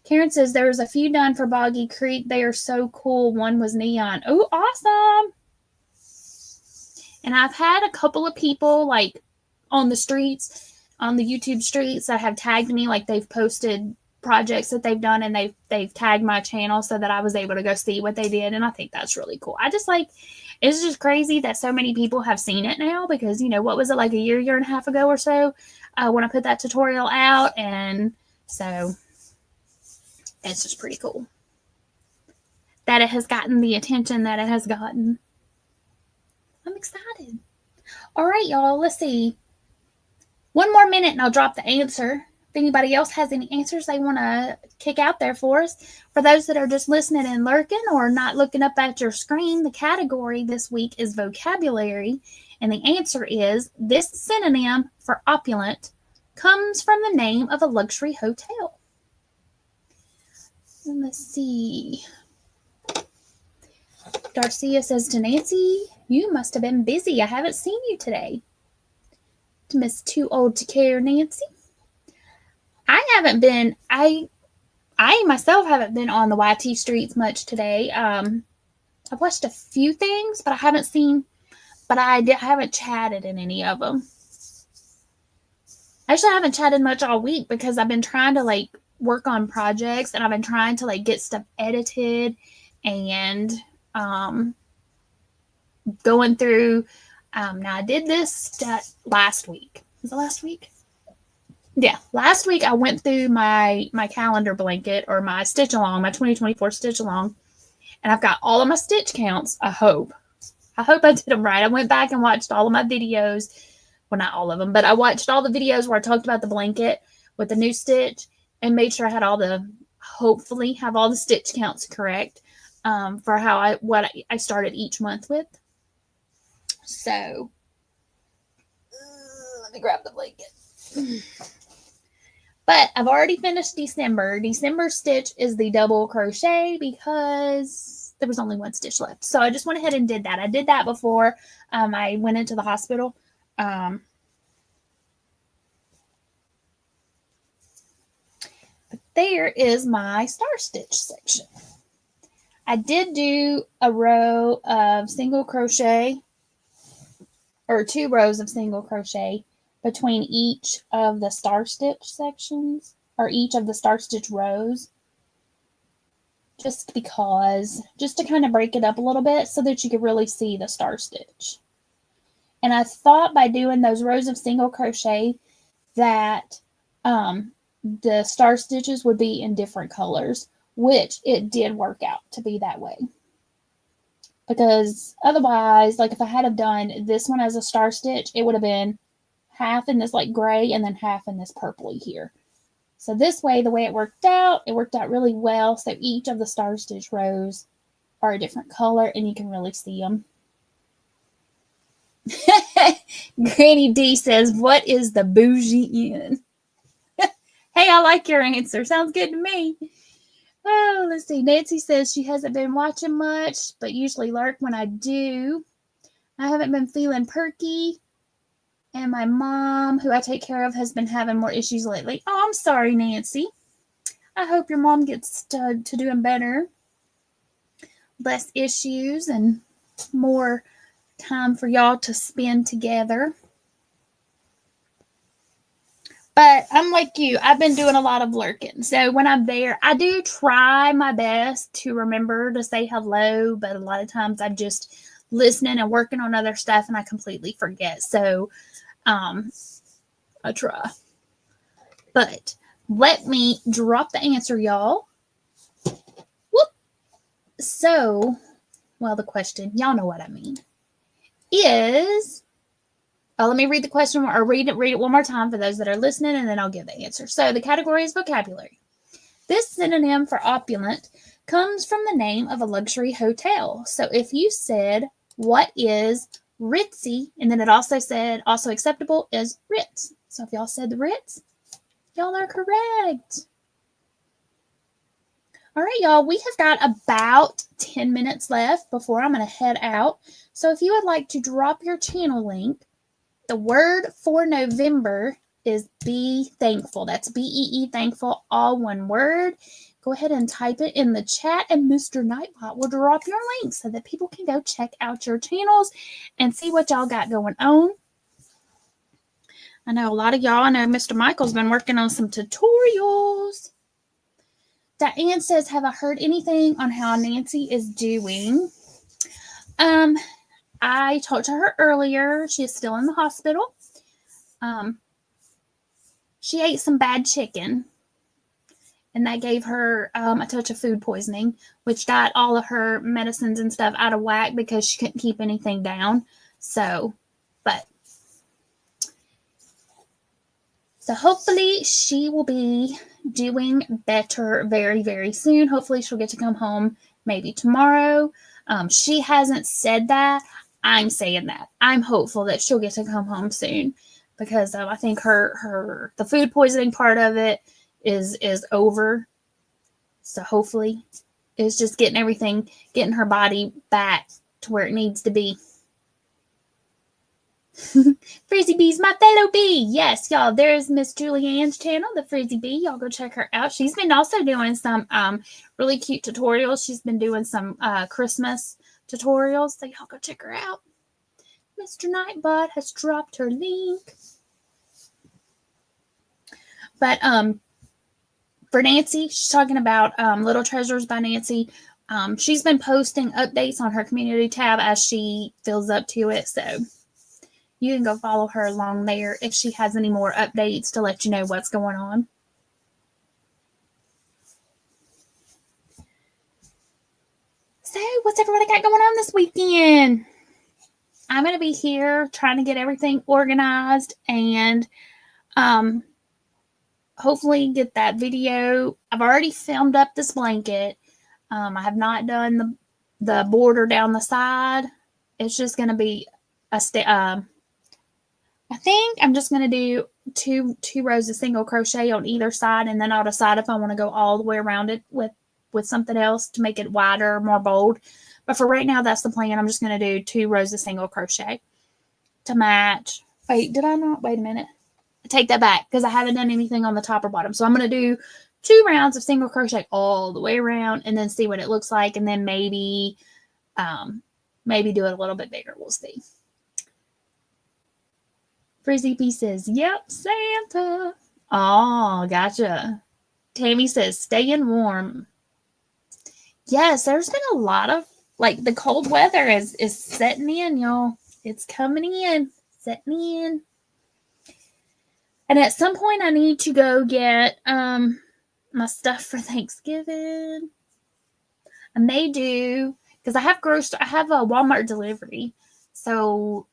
Karen says there's a few done for Boggy Creek. They are so cool. One was neon. Oh, awesome. And I've had a couple of people like on the streets, on the YouTube streets, that have tagged me. Like they've posted projects that they've done, and they've tagged my channel so that I was able to go see what they did. And I think that's really cool. It's just crazy that so many people have seen it now, because, what was it, like a year and a half ago or so when I put that tutorial out. And so it's just pretty cool that it has gotten the attention that it has gotten. I'm excited. All right, y'all, let's see. One more minute and I'll drop the answer. If anybody else has any answers they want to kick out there for us. For those that are just listening and lurking or not looking up at your screen, the category this week is vocabulary. And the answer is, this synonym for opulent comes from the name of a luxury hotel. And let's see. Darcia says to Nancy, you must have been busy. I haven't seen you today. To Miss Too Old to Care, Nancy. I haven't been, I myself haven't been on the YT streets much today. I've watched a few things, but I haven't chatted in any of them. Actually, I haven't chatted much all week because I've been trying to work on projects, and I've been trying to get stuff edited and going through. Now I did this last week. Was it last week? Yeah, last week I went through my calendar blanket, or my stitch along, my 2024 stitch along, and I've got all of my stitch counts. I hope I did them right. I went back and watched all of my videos. Well, not all of them, but I watched all the videos where I talked about the blanket with the new stitch, and made sure I had hopefully have all the stitch counts correct for what I started each month with. So let me grab the blanket. But I've already finished December. December stitch is the double crochet because there was only one stitch left. So I just went ahead and did that. I did that before I went into the hospital. But there is my star stitch section. I did do a row of single crochet, or 2 rows of single crochet between each of the star stitch sections, each of the Star Stitch rows, just because, just to kind of break it up a little bit so that you could really see the Star Stitch. And I thought by doing those rows of single crochet that the Star Stitches would be in different colors, which it did work out to be that way. Because otherwise, like if I had have done this one as a Star Stitch, it would have been half in this like gray and then half in this purpley here. So this way, the way it worked out really well. So each of the Star Stitch rows are a different color and you can really see them. Granny D says, what is the bougie in? Hey, I like your answer. Sounds good to me. Oh, let's see. Nancy says she hasn't been watching much, but usually lurk when I do. I haven't been feeling perky. And my mom, who I take care of, has been having more issues lately. Oh, I'm sorry, Nancy. I hope your mom gets to doing better. Less issues and more time for y'all to spend together. But I'm like you. I've been doing a lot of lurking. So when I'm there, I do try my best to remember to say hello. But a lot of times I'm just listening and working on other stuff and I completely forget. So I try. But let me drop the answer, y'all. Whoop. So, well, the question, y'all know what I mean, is... Oh, let me read the question or read it one more time for those that are listening, and then I'll give the answer. So the category is vocabulary. This synonym for opulent comes from the name of a luxury hotel. So if you said, what is ritzy? And then it also said, also acceptable is Ritz. So if y'all said the Ritz, y'all are correct. All right, y'all, we have got about 10 minutes left before I'm going to head out. So if you would like to drop your channel link, the word for November is be thankful. That's B-E-E thankful, all one word. Go ahead and type it in the chat, and Mr. Nightbot will drop your link so that people can go check out your channels and see what y'all got going on. I know a lot of y'all, I know Mr. Michael's been working on some tutorials. Diane says, have I heard anything on how Nancy is doing? I talked to her earlier. She is still in the hospital. She ate some bad chicken, and that gave her a touch of food poisoning, which got all of her medicines and stuff out of whack because she couldn't keep anything down. So hopefully she will be doing better very, very soon. Hopefully she'll get to come home maybe tomorrow. She hasn't said that. I'm saying that. I'm hopeful that she'll get to come home soon because I think the food poisoning part of it is over. So hopefully it's just getting her body back to where it needs to be. Frizzy Bee's my fellow bee. Yes, y'all, there's Miss Julianne's channel, the Frizzy Bee. Y'all go check her out. She's been also doing some really cute tutorials. She's been doing some Christmas tutorials, so y'all go check her out. Mr. Nightbot has dropped her link. But for Nancy, she's talking about Little Treasures by Nancy. She's been posting updates on her community tab as she fills up to it, so you can go follow her along there if she has any more updates to let you know what's going on. So, what's everybody got going on this weekend? I'm going to be here trying to get everything organized and hopefully get that video. I've already filmed up this blanket. I have not done the border down the side. It's just going to be I think I'm just going to do two rows of single crochet on either side, and then I'll decide if I want to go all the way around it with something else to make it wider, more bold. But for right now, that's the plan. I'm just going to do 2 rows of single crochet to match. Wait, did I not? Wait a minute. I take that back because I haven't done anything on the top or bottom. So I'm going to do 2 rounds of single crochet all the way around and then see what it looks like. And then maybe do it a little bit bigger. We'll see. Frizzy P says, yep, Santa. Oh, gotcha. Tammy says, staying warm. Yes, there's been a lot of, like, the cold weather is setting in, y'all. It's coming in, setting in. And at some point, I need to go get my stuff for Thanksgiving. I may do, because I have a Walmart delivery, so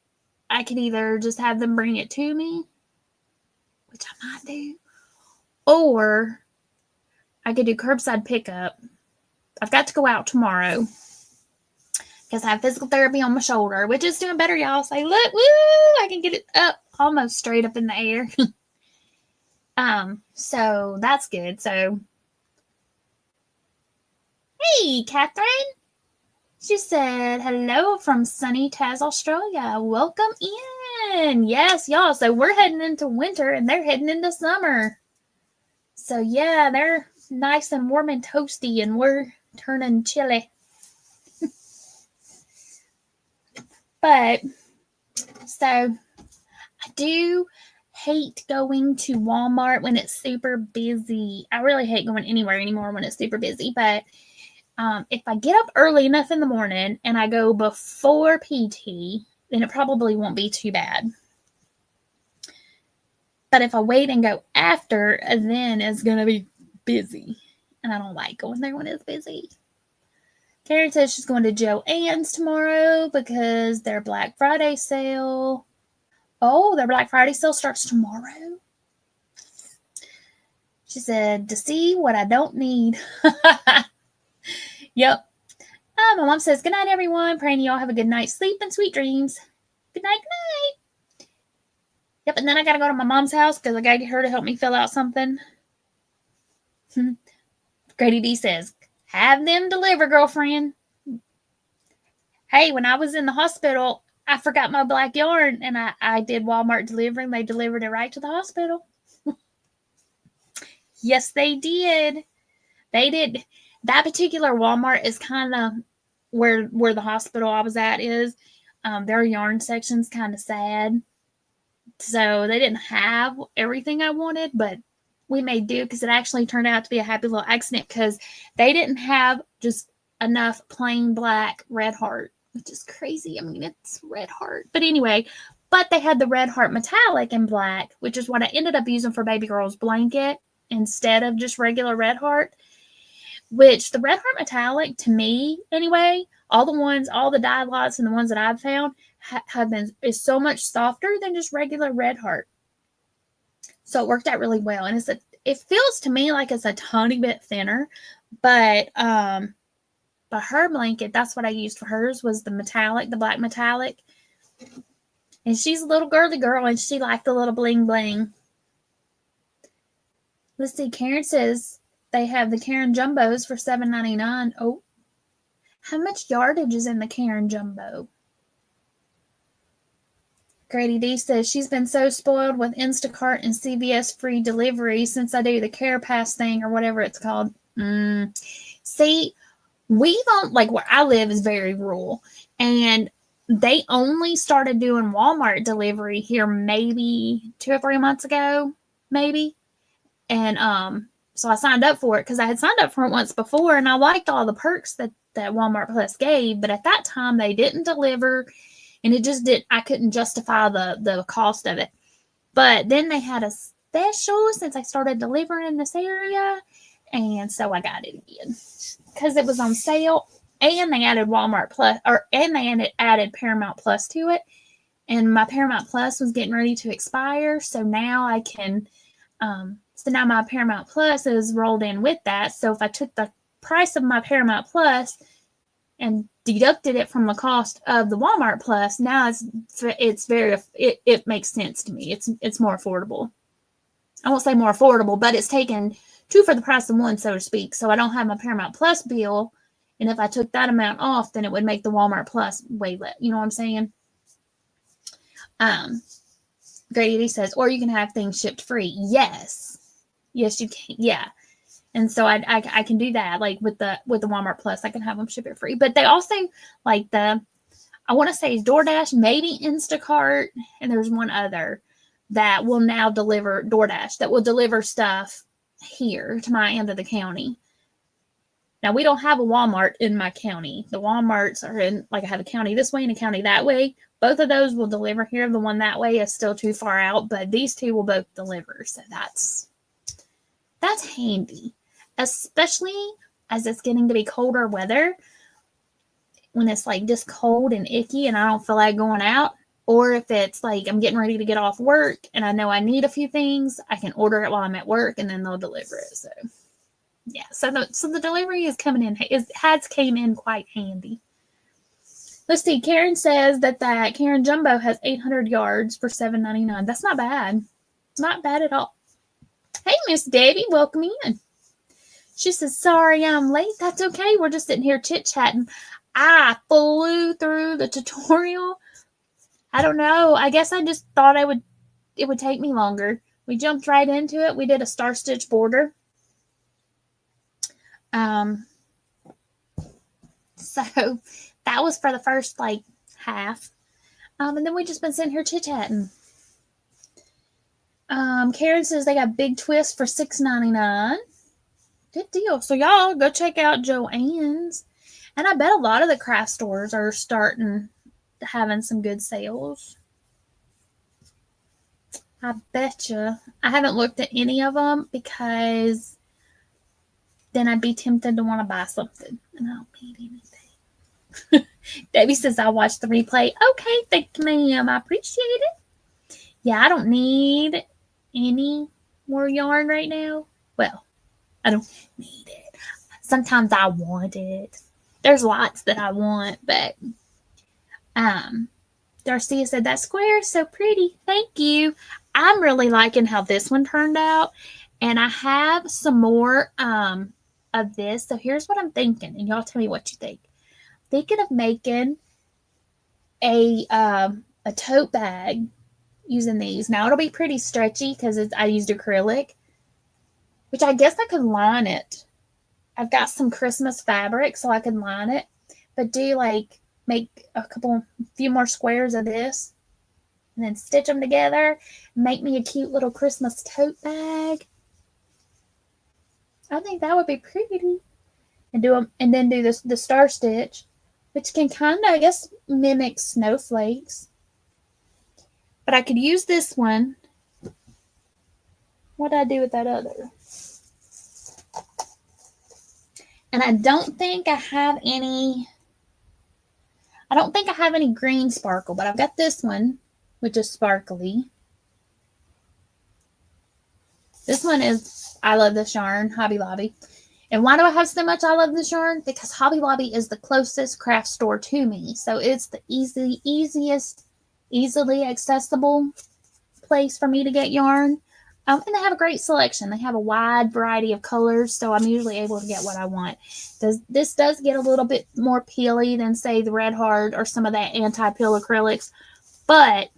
I can either just have them bring it to me, which I might do, or I could do curbside pickup. I've got to go out tomorrow because I have physical therapy on my shoulder, which is doing better, y'all. Say, look, woo! I can get it up almost straight up in the air. So that's good. So, hey, Catherine. She said, hello from sunny Taz, Australia. Welcome in. Yes, y'all. So we're heading into winter and they're heading into summer. So yeah, they're nice and warm and toasty and we're turning chilly. But, so I do hate going to Walmart when it's super busy. I really hate going anywhere anymore when it's super busy. But if I get up early enough in the morning and I go before PT, then it probably won't be too bad. But if I wait and go after, then it's going to be busy. And I don't like going there when it's busy. Karen says she's going to Joann's tomorrow because their Black Friday sale. Oh, their Black Friday sale starts tomorrow? She said, to see what I don't need. Yep. My mom says, good night, everyone. Praying you all have a good night's sleep and sweet dreams. Good night, good night. Yep, and then I got to go to my mom's house because I got to get her to help me fill out something. Grady D says, have them deliver, girlfriend. Hey, when I was in the hospital, I forgot my black yarn, and I did Walmart delivery, and they delivered it right to the hospital. Yes, they did. They did. That particular Walmart is kind of where the hospital I was at is. Their yarn section's kind of sad. So they didn't have everything I wanted, but we made do because it actually turned out to be a happy little accident because they didn't have just enough plain black red heart, which is crazy. I mean, it's red heart. But anyway, but they had the red heart metallic in black, which is what I ended up using for baby girl's blanket instead of just regular red heart, which the red heart metallic, to me anyway, all the dye lots and the ones that I've found is so much softer than just regular red heart. So it worked out really well. And it feels to me like it's a tiny bit thinner, but her blanket, that's what I used for hers, was the metallic, the black metallic. And she's a little girly girl and she liked the little bling bling. Let's see, Karen says they have the Karen Jumbos for $7.99. Oh, how much yardage is in the Karen Jumbo? Grady D says she's been so spoiled with Instacart and CVS free delivery since I do the Care Pass thing or whatever it's called. See, we don't, like, where I live is very rural, and they only started doing Walmart delivery here maybe 2 or 3 months ago, maybe. And so I signed up for it because I had signed up for it once before, and I liked all the perks that Walmart Plus gave, but at that time they didn't deliver. And it just I couldn't justify the cost of it. But then they had a special since I started delivering in this area. And so I got it again. Because it was on sale. And they added Walmart Plus. And they added Paramount Plus to it. And my Paramount Plus was getting ready to expire. So now I can... so now my Paramount Plus is rolled in with that. So if I took the price of my Paramount Plus and deducted it from the cost of the Walmart Plus, now it makes sense to me. It's more affordable. I won't say more affordable, but it's taken 2 for the price of 1, so to speak. So I don't have my Paramount Plus bill, and if I took that amount off, then it would make the Walmart Plus way less. You know what I'm saying? Grady says, or you can have things shipped free. Yes, you can. Yeah. And so I can do that, like with the Walmart Plus, I can have them ship it free. But they also, like I want to say DoorDash, maybe Instacart, and there's one other that will now deliver DoorDash that will deliver stuff here to my end of the county. Now, we don't have a Walmart in my county. The Walmarts are in, like, I have a county this way and a county that way. Both of those will deliver here. The one that way is still too far out, but these two will both deliver. So that's handy, especially as it's getting to be colder weather. When it's like just cold and icky and I don't feel like going out, or if it's like I'm getting ready to get off work and I know I need a few things, I can order it while I'm at work and then they'll deliver it. So yeah, so the delivery is coming in. Has came in quite handy. Let's see. Karen says that Karen Jumbo has 800 yards for $7.99. That's not bad. Not bad at all. Hey, Miss Debbie, welcome in. She says, sorry I'm late. That's okay. We're just sitting here chit-chatting. I flew through the tutorial. I don't know. I guess I just thought it would take me longer. We jumped right into it. We did a star stitch border. So that was for the first like half. And then we just been sitting here chit-chatting. Karen says they got big twist for $6.99. Good deal. So y'all go check out Joann's. And I bet a lot of the craft stores are starting having some good sales. I betcha. I haven't looked at any of them because then I'd be tempted to want to buy something. And I don't need anything. Debbie says, I'll watch the replay. Okay, thank you, ma'am. I appreciate it. Yeah, I don't need any more yarn right now. Well, I don't need it. Sometimes I want it. There's lots that I want, but Darcia said, that square is so pretty. Thank you. I'm really liking how this one turned out. And I have some more of this. So here's what I'm thinking. And y'all tell me what you think. Thinking of making a tote bag using these. Now it'll be pretty stretchy because I used acrylic, which I guess I could line it. I've got some Christmas fabric so I can line it, but do like make a few more squares of this and then stitch them together and make me a cute little Christmas tote bag. I think that would be pretty. And then do the star stitch, which can kind of, I guess, mimic snowflakes. But I could use this one. What did I do with that other? And I don't think I have any green sparkle, but I've got this one, which is sparkly. This one is, I love this yarn, Hobby Lobby. And why do I have so much I love this yarn? Because Hobby Lobby is the closest craft store to me. So it's the easily accessible place for me to get yarn. And they have a great selection. They have a wide variety of colors, so I'm usually able to get what I want. This does get a little bit more peely than, say, the Red Heart or some of that anti-peel acrylics, but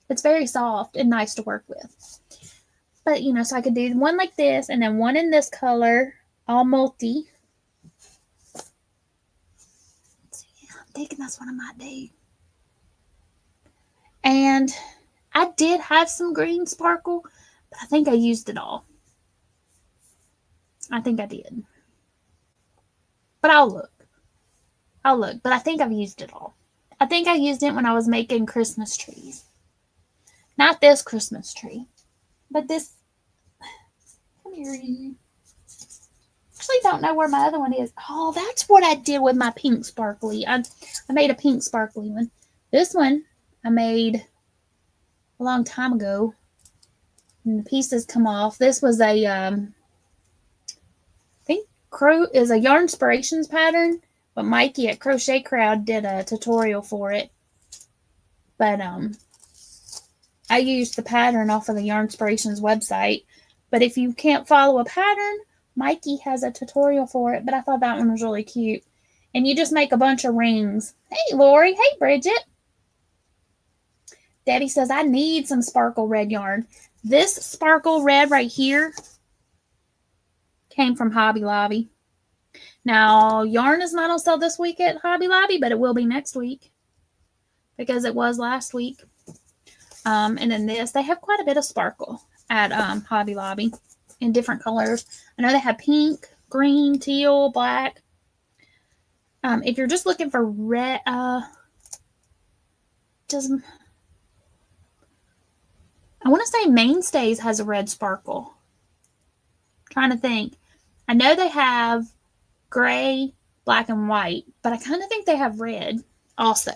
it's very soft and nice to work with. But, so I could do one like this and then one in this color, all multi. Let's see, I'm thinking that's what I might do. And I did have some green sparkle, but I think I used it all. I think I did. But I'll look. But I think I've used it all. I think I used it when I was making Christmas trees. Not this Christmas tree, but this. Come here, you. Actually don't know where my other one is. Oh, that's what I did with my pink sparkly. I made a pink sparkly one. This one I made a long time ago, and the pieces come off. This was a, I think is a Yarn Inspirations pattern, but Mikey at Crochet Crowd did a tutorial for it. But I used the pattern off of the Yarn Inspirations website. But if you can't follow a pattern, Mikey has a tutorial for it. But I thought that one was really cute. And you just make a bunch of rings. Hey, Lori. Hey, Bridget. Daddy says, I need some sparkle red yarn. This sparkle red right here came from Hobby Lobby. Now, yarn is not on sale this week at Hobby Lobby, but it will be next week because it was last week. And then this, they have quite a bit of sparkle at Hobby Lobby. in different colors. I know they have pink, green, teal, black. If you're just looking for red, I want to say Mainstays has a red sparkle. I'm trying to think. I know they have gray, black, and white, but I kind of think they have red also.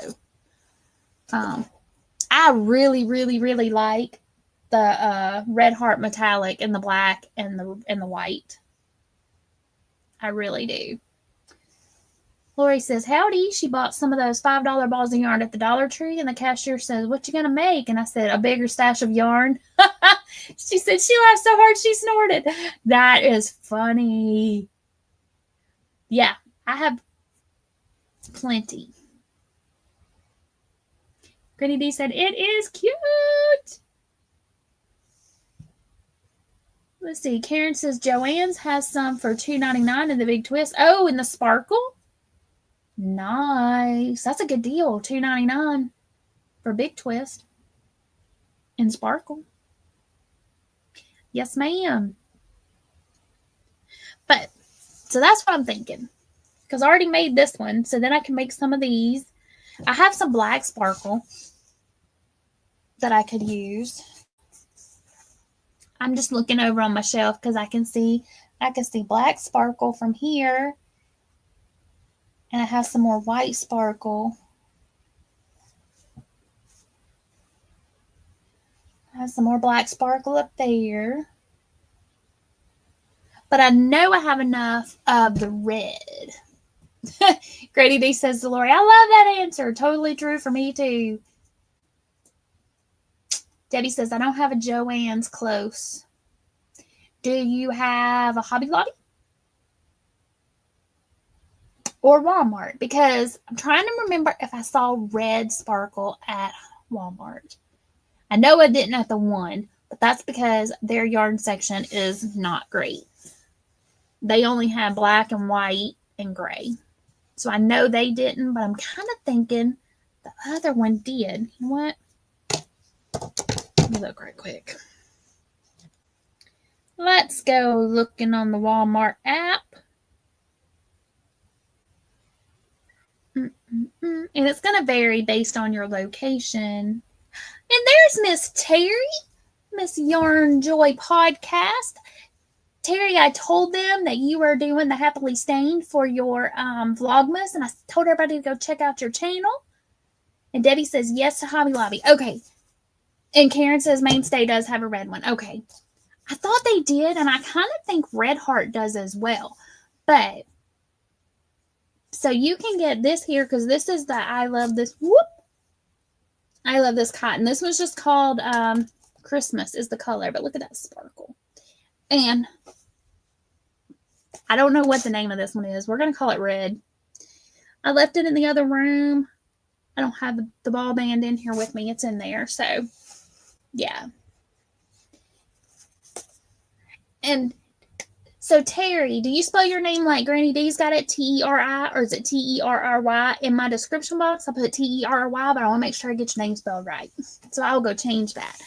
I really, really, really like the Red Heart metallic and the black and the white. I really do. Lori says, howdy. She bought some of those $5 balls of yarn at the Dollar Tree, and the cashier says, what you going to make? And I said, a bigger stash of yarn. She said she laughed so hard she snorted. That is funny. Yeah, I have plenty. Granny D said, it is cute. Let's see. Karen says, Joann's has some for $2.99 in the big twist. Oh, in the sparkle? Nice. That's a good deal. $2.99 for big twist and sparkle. Yes, ma'am. But, so that's what I'm thinking. Because I already made this one. So then I can make some of these. I have some black sparkle that I could use. I'm just looking over on my shelf because I can see black sparkle from here. And I have some more white sparkle. I have some more black sparkle up there. But I know I have enough of the red. Grady D says to Lori, I love that answer. Totally true for me too. Debbie says, I don't have a Joann's close. Do you have a Hobby Lobby? Or Walmart? Because I'm trying to remember if I saw red sparkle at Walmart. I know I didn't at the one, but that's because their yarn section is not great. They only have black and white and gray. So I know they didn't, but I'm kind of thinking the other one did. You know what? Let me look right quick. Let's go looking on the Walmart app. And it's going to vary based on your location. And there's Miss Terri, Miss Yarn Joy Podcast. Terri, I told them that you were doing the Happily Stained for your Vlogmas, and I told everybody to go check out your channel. And Debbie says yes to Hobby Lobby. Okay. And Karen says Mainstay does have a red one. Okay. I thought they did, and I kind of think Red Heart does as well. But, so you can get this here, because this is the I Love This, I Love This cotton. This was just called Christmas is the color, but look at that sparkle. And I don't know what the name of this one is. We're going to call it red. I left it in the other room. I don't have the ball band in here with me. It's in there. So, yeah. And so, Terri, do you spell your name like Granny D's got it? T-E-R-I, or is it T-E-R-R-Y? In my description box, I put T-E-R-R-Y, but I want to make sure I get your name spelled right. So I'll go change that.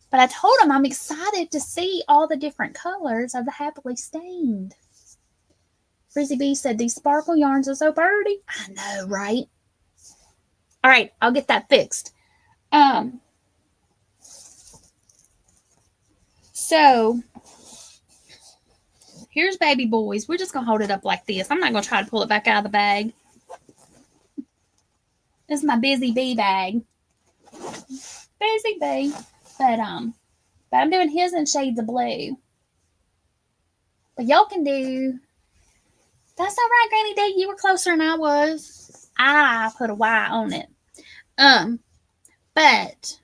But I told him I'm excited to see all the different colors of the Happily Stained. Frizzy B said, these sparkle yarns are so pretty. I know, right? All right, I'll get that fixed. So, here's baby boys. We're just going to hold it up like this. I'm not going to try to pull it back out of the bag. This is my Busy Bee bag. Busy Bee. But I'm doing his in shades of blue. But y'all can do... That's all right, Granny D. You were closer than I was. I put a Y on it. But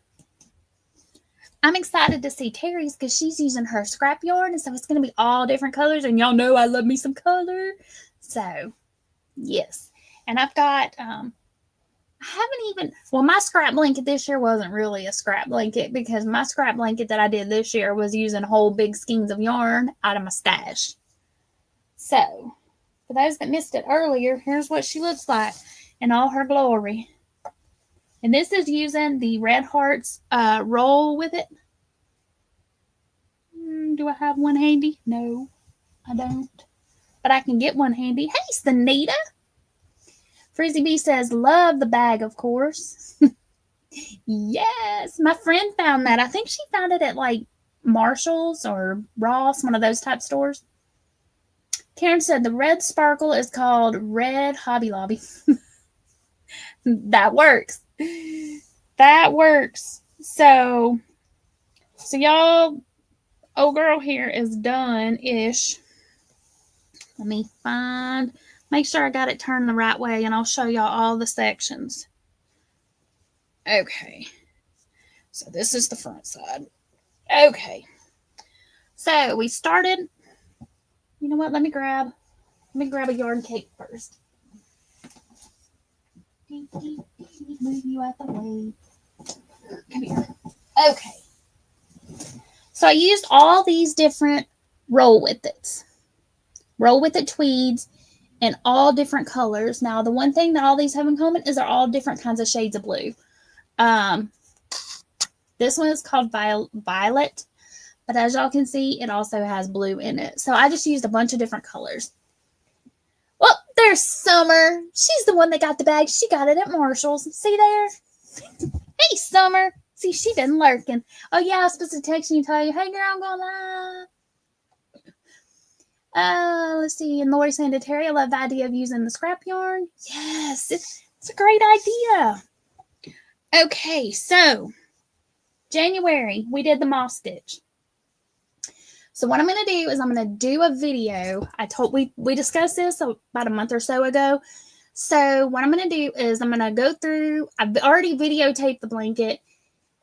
I'm excited to see Terri's because she's using her scrap yarn, and so it's going to be all different colors. And y'all know I love me some color. So, yes. And I've got, I haven't even, well, my scrap blanket this year wasn't really a scrap blanket because my scrap blanket that I did this year was using whole big skeins of yarn out of my stash. So, for those that missed it earlier, here's what she looks like in all her glory. And this is using the Red Hearts roll with it. Do I have one handy? No, I don't. But I can get one handy. Hey, Sanita. Frizzy B says, love the bag, of course. Yes, my friend found that. I think she found it at like Marshall's or Ross, one of those type stores. Karen said the red sparkle is called Red Hobby Lobby. That works. That works. So y'all, old girl here is done-ish. Let me make sure I got it turned the right way, and I'll show y'all all the sections. Okay. So this is the front side. Okay. So we started. You know what? Let me grab a yarn cake first. Move you out the way. Come here. Okay. So I used all these different roll with it tweeds in all different colors. Now, the one thing that all these have in common is they're all different kinds of shades of blue. This one is called Violet, but as y'all can see, it also has blue in it. So I just used a bunch of different colors. Well, there's Summer. She's the one that got the bag. She got it at Marshall's. See there? Hey, Summer. See, she been lurking. Oh, yeah, I was supposed to text you and tell you, hey, girl, I'm going live. Let's see. And Lori saying to Terry, I love the idea of using the scrap yarn. Yes, it's a great idea. Okay, so January, we did the moss stitch. So what I'm going to do is I'm going to do a video. We discussed this about a month or so ago. So what I'm going to do is I'm going to go through, I've already videotaped the blanket.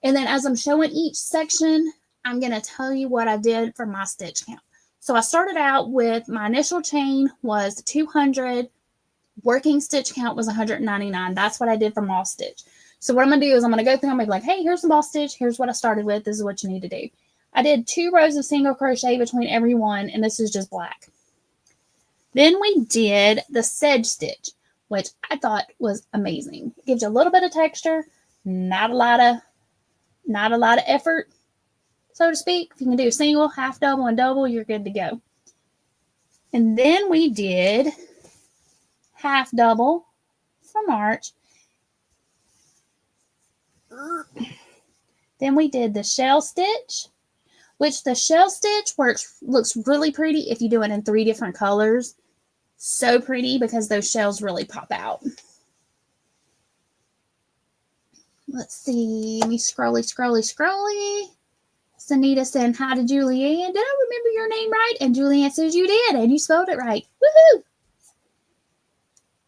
And then as I'm showing each section, I'm going to tell you what I did for my stitch count. So I started out with my initial chain was 200. Working stitch count was 199. That's what I did for moss stitch. So what I'm going to do is I'm going to go through and be like, hey, here's the moss stitch. Here's what I started with. This is what you need to do. I did 2 rows of single crochet between every one, and this is just black. Then we did the sedge stitch, which I thought was amazing. It gives you a little bit of texture, not a lot of effort, so to speak. If you can do single, half double, and double, you're good to go. And then we did half double for March. Then we did the shell stitch, which the shell stitch looks really pretty if you do it in 3 different colors. So pretty because those shells really pop out. Let's see. Let me scrolly. Sanita saying, hi to Julianne. Did I remember your name right? And Julianne says you did, and you spelled it right. Woohoo!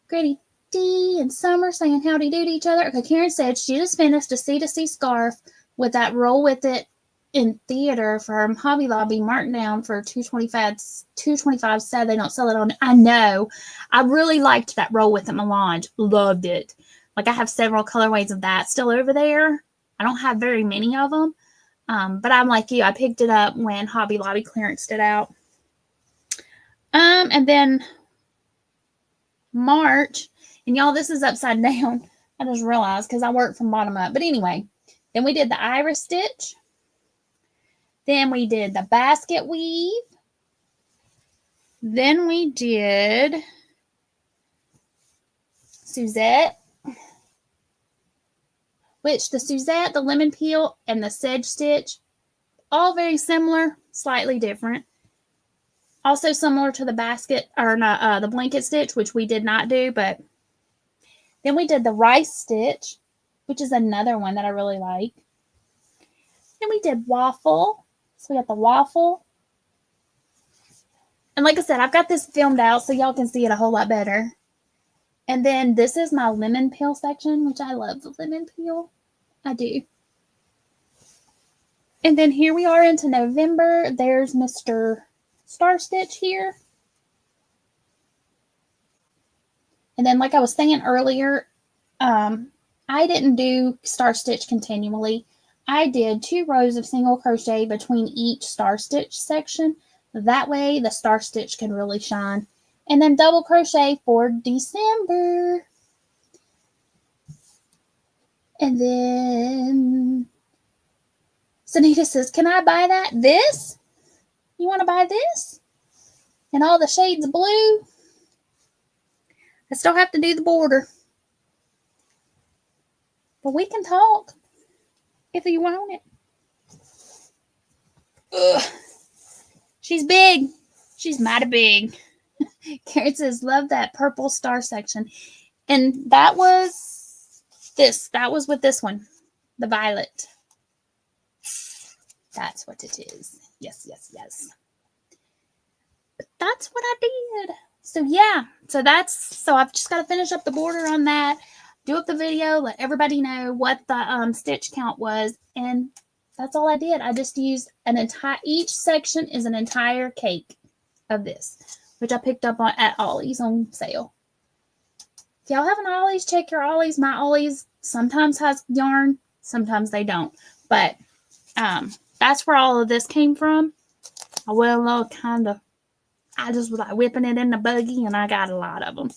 Grady D and Summer saying howdy do to each other. Okay, Karen said she just finished a C2C scarf with that roll with it in theater from Hobby Lobby marked down for $225 said they don't sell it on. I know. I really liked that roll with it melange. Loved it. Like I have several colorways of that still over there. I don't have very many of them. But I'm like you. I picked it up when Hobby Lobby clearanced it out. And then March, and y'all, this is upside down. I just realized because I work from bottom up. But anyway, then we did the iris stitch. Then we did the basket weave. Then we did Suzette, which the Suzette, the lemon peel, and the sedge stitch, all very similar, slightly different. Also similar to the basket, or not, the blanket stitch, which we did not do, but then we did the rice stitch, which is another one that I really like. Then we did waffle. So we got the waffle. And like I said, I've got this filmed out so y'all can see it a whole lot better. And then this is my lemon peel section, which I love the lemon peel. I do. And then here we are into November. There's Mr. Star Stitch here. And then like I was saying earlier, I didn't do Star Stitch continually. I did 2 rows of single crochet between each Star Stitch section. That way the Star Stitch can really shine. And then double crochet for December. And then Sanita says, can I buy that? This? You want to buy this? And all the shades of blue? I still have to do the border. But we can talk if you want it. Ugh. She's big. She's mighty big. Karen says, love that purple star section. And that was this. That was with this one. The violet. That's what it is. Yes, yes, yes. But that's what I did. So yeah. So I've just got to finish up the border on that. Do up the video. Let everybody know what the stitch count was. And that's all I did. I just used each section is an entire cake of this, which I picked up at Ollie's on sale. If y'all have an Ollie's, check your Ollie's. My Ollie's sometimes has yarn, sometimes they don't. But that's where all of this came from. I just was like whipping it in the buggy, and I got a lot of them.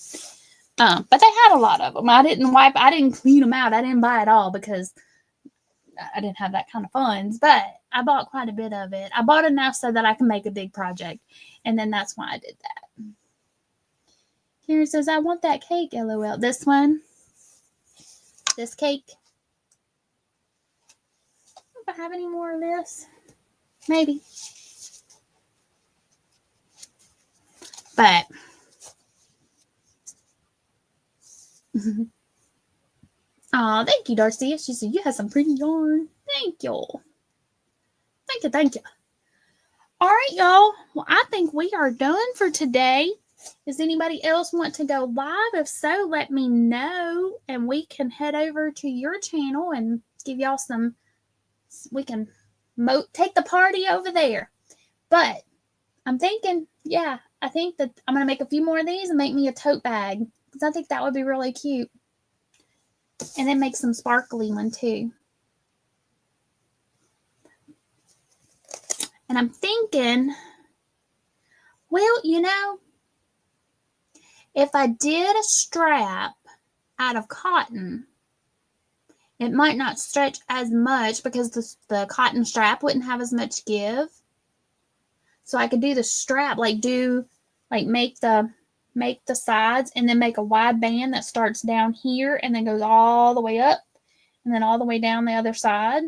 But they had a lot of them. I didn't clean them out. I didn't buy it all because I didn't have that kind of funds, but I bought quite a bit of it. I bought enough so that I can make a big project, and then that's why I did that. Karen says, I want that cake, LOL. This one. This cake. If I have any more of this. Maybe. But. Oh, thank you, Darcy. She said, you have some pretty yarn. Thank you. Thank you, thank you. All right, y'all. Well, I think we are done for today. Does anybody else want to go live? If so, let me know, and we can head over to your channel and give y'all some, we can take the party over there. But I'm thinking, yeah, I think that I'm going to make a few more of these and make me a tote bag, because I think that would be really cute. And then make some sparkly one too. And I'm thinking, well, you know, if I did a strap out of cotton, it might not stretch as much because the cotton strap wouldn't have as much give. So I could do the strap, make the sides and then make a wide band that starts down here and then goes all the way up and then all the way down the other side.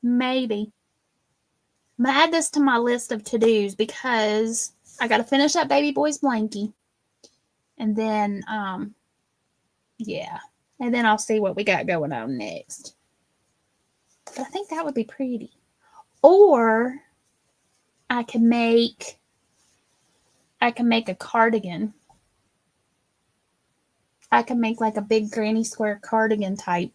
Maybe. I'm going to add this to my list of to-dos because I got to finish up baby boy's blankie. And then, yeah. And then I'll see what we got going on next. But I think that would be pretty. Or I can make a cardigan. I can make like a big granny square cardigan type.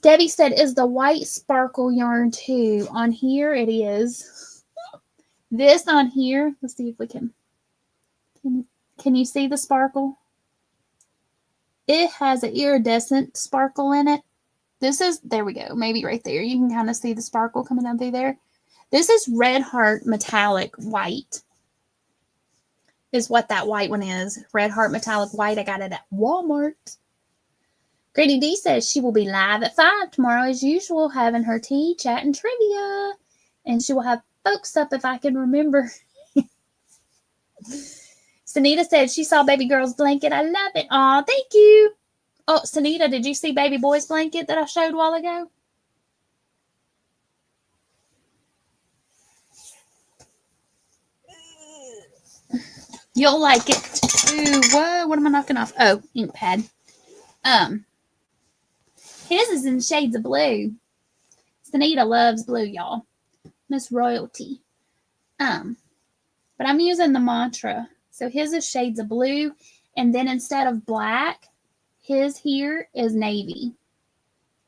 Debbie said, is the white sparkle yarn too? On here it is. This on here, let's see if we can you see the sparkle? It has an iridescent sparkle in it. There we go, maybe right there. You can kind of see the sparkle coming up through there. This is Red Heart Metallic White. Is what that white one is. Red Heart Metallic White. I got it at Walmart. Granny D says she will be live at 5 tomorrow as usual, having her tea, chat, and trivia. And she will have folks up if I can remember. Sanita said she saw baby girl's blanket. I love it. Aw, thank you. Oh, Sanita, did you see baby boy's blanket that I showed a while ago? You'll like it. Ooh, whoa, what am I knocking off? Oh, ink pad. His is in shades of blue. Sanita loves blue, y'all. Miss Royalty. But I'm using the mantra. So his is shades of blue. And then instead of black, his here is navy.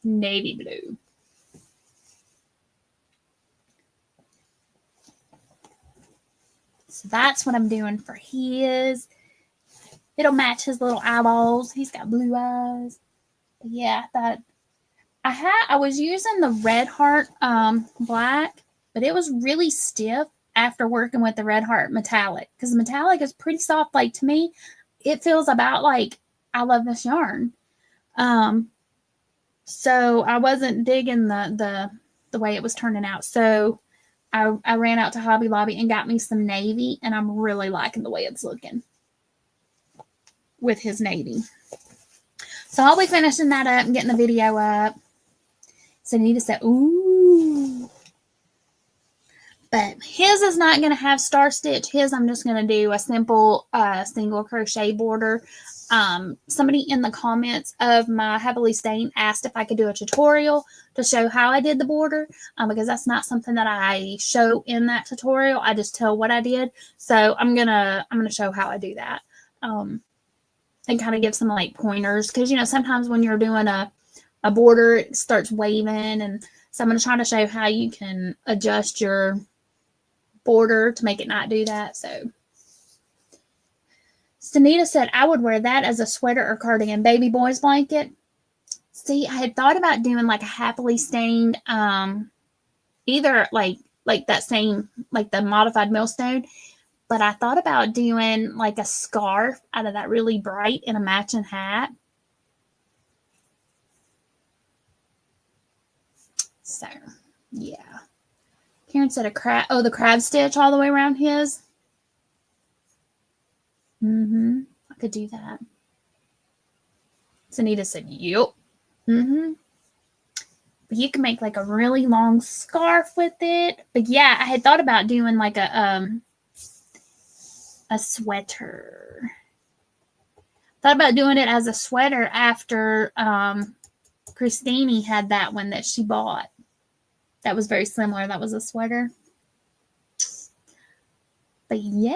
Navy blue. So that's what I'm doing for his. It'll match his little eyeballs. He's got blue eyes. But yeah, I was using the Red Heart black, but it was really stiff after working with the Red Heart Metallic. Because metallic is pretty soft. Like, to me, it feels about like I love this yarn. So I wasn't digging the way it was turning out. So I ran out to Hobby Lobby and got me some navy, and I'm really liking the way it's looking with his navy. So I'll be finishing that up and getting the video up. So Nita said, ooh. But his is not going to have star stitch. His, I'm just going to do a simple single crochet border. Somebody in the comments of my heavily stained asked if I could do a tutorial to show how I did the border, because that's not something that I show in that tutorial. I just tell what I did. So I'm gonna show how I do that, and kind of give some like pointers, because you know sometimes when you're doing a border it starts waving, and so I'm gonna try to show how you can adjust your border to make it not do that. So Sunita said, I would wear that as a sweater or cardigan. Baby boy's blanket. See, I had thought about doing like a happily stained, either like that same, like the modified millstone, but I thought about doing like a scarf out of that really bright and a matching hat. So, yeah. Karen said the crab stitch all the way around his. I could do that. Sunita said, yep. But you can make like a really long scarf with it. But yeah, I had thought about doing like a sweater. Thought about doing it as a sweater after Christine had that one that she bought. That was very similar. That was a sweater. But yeah,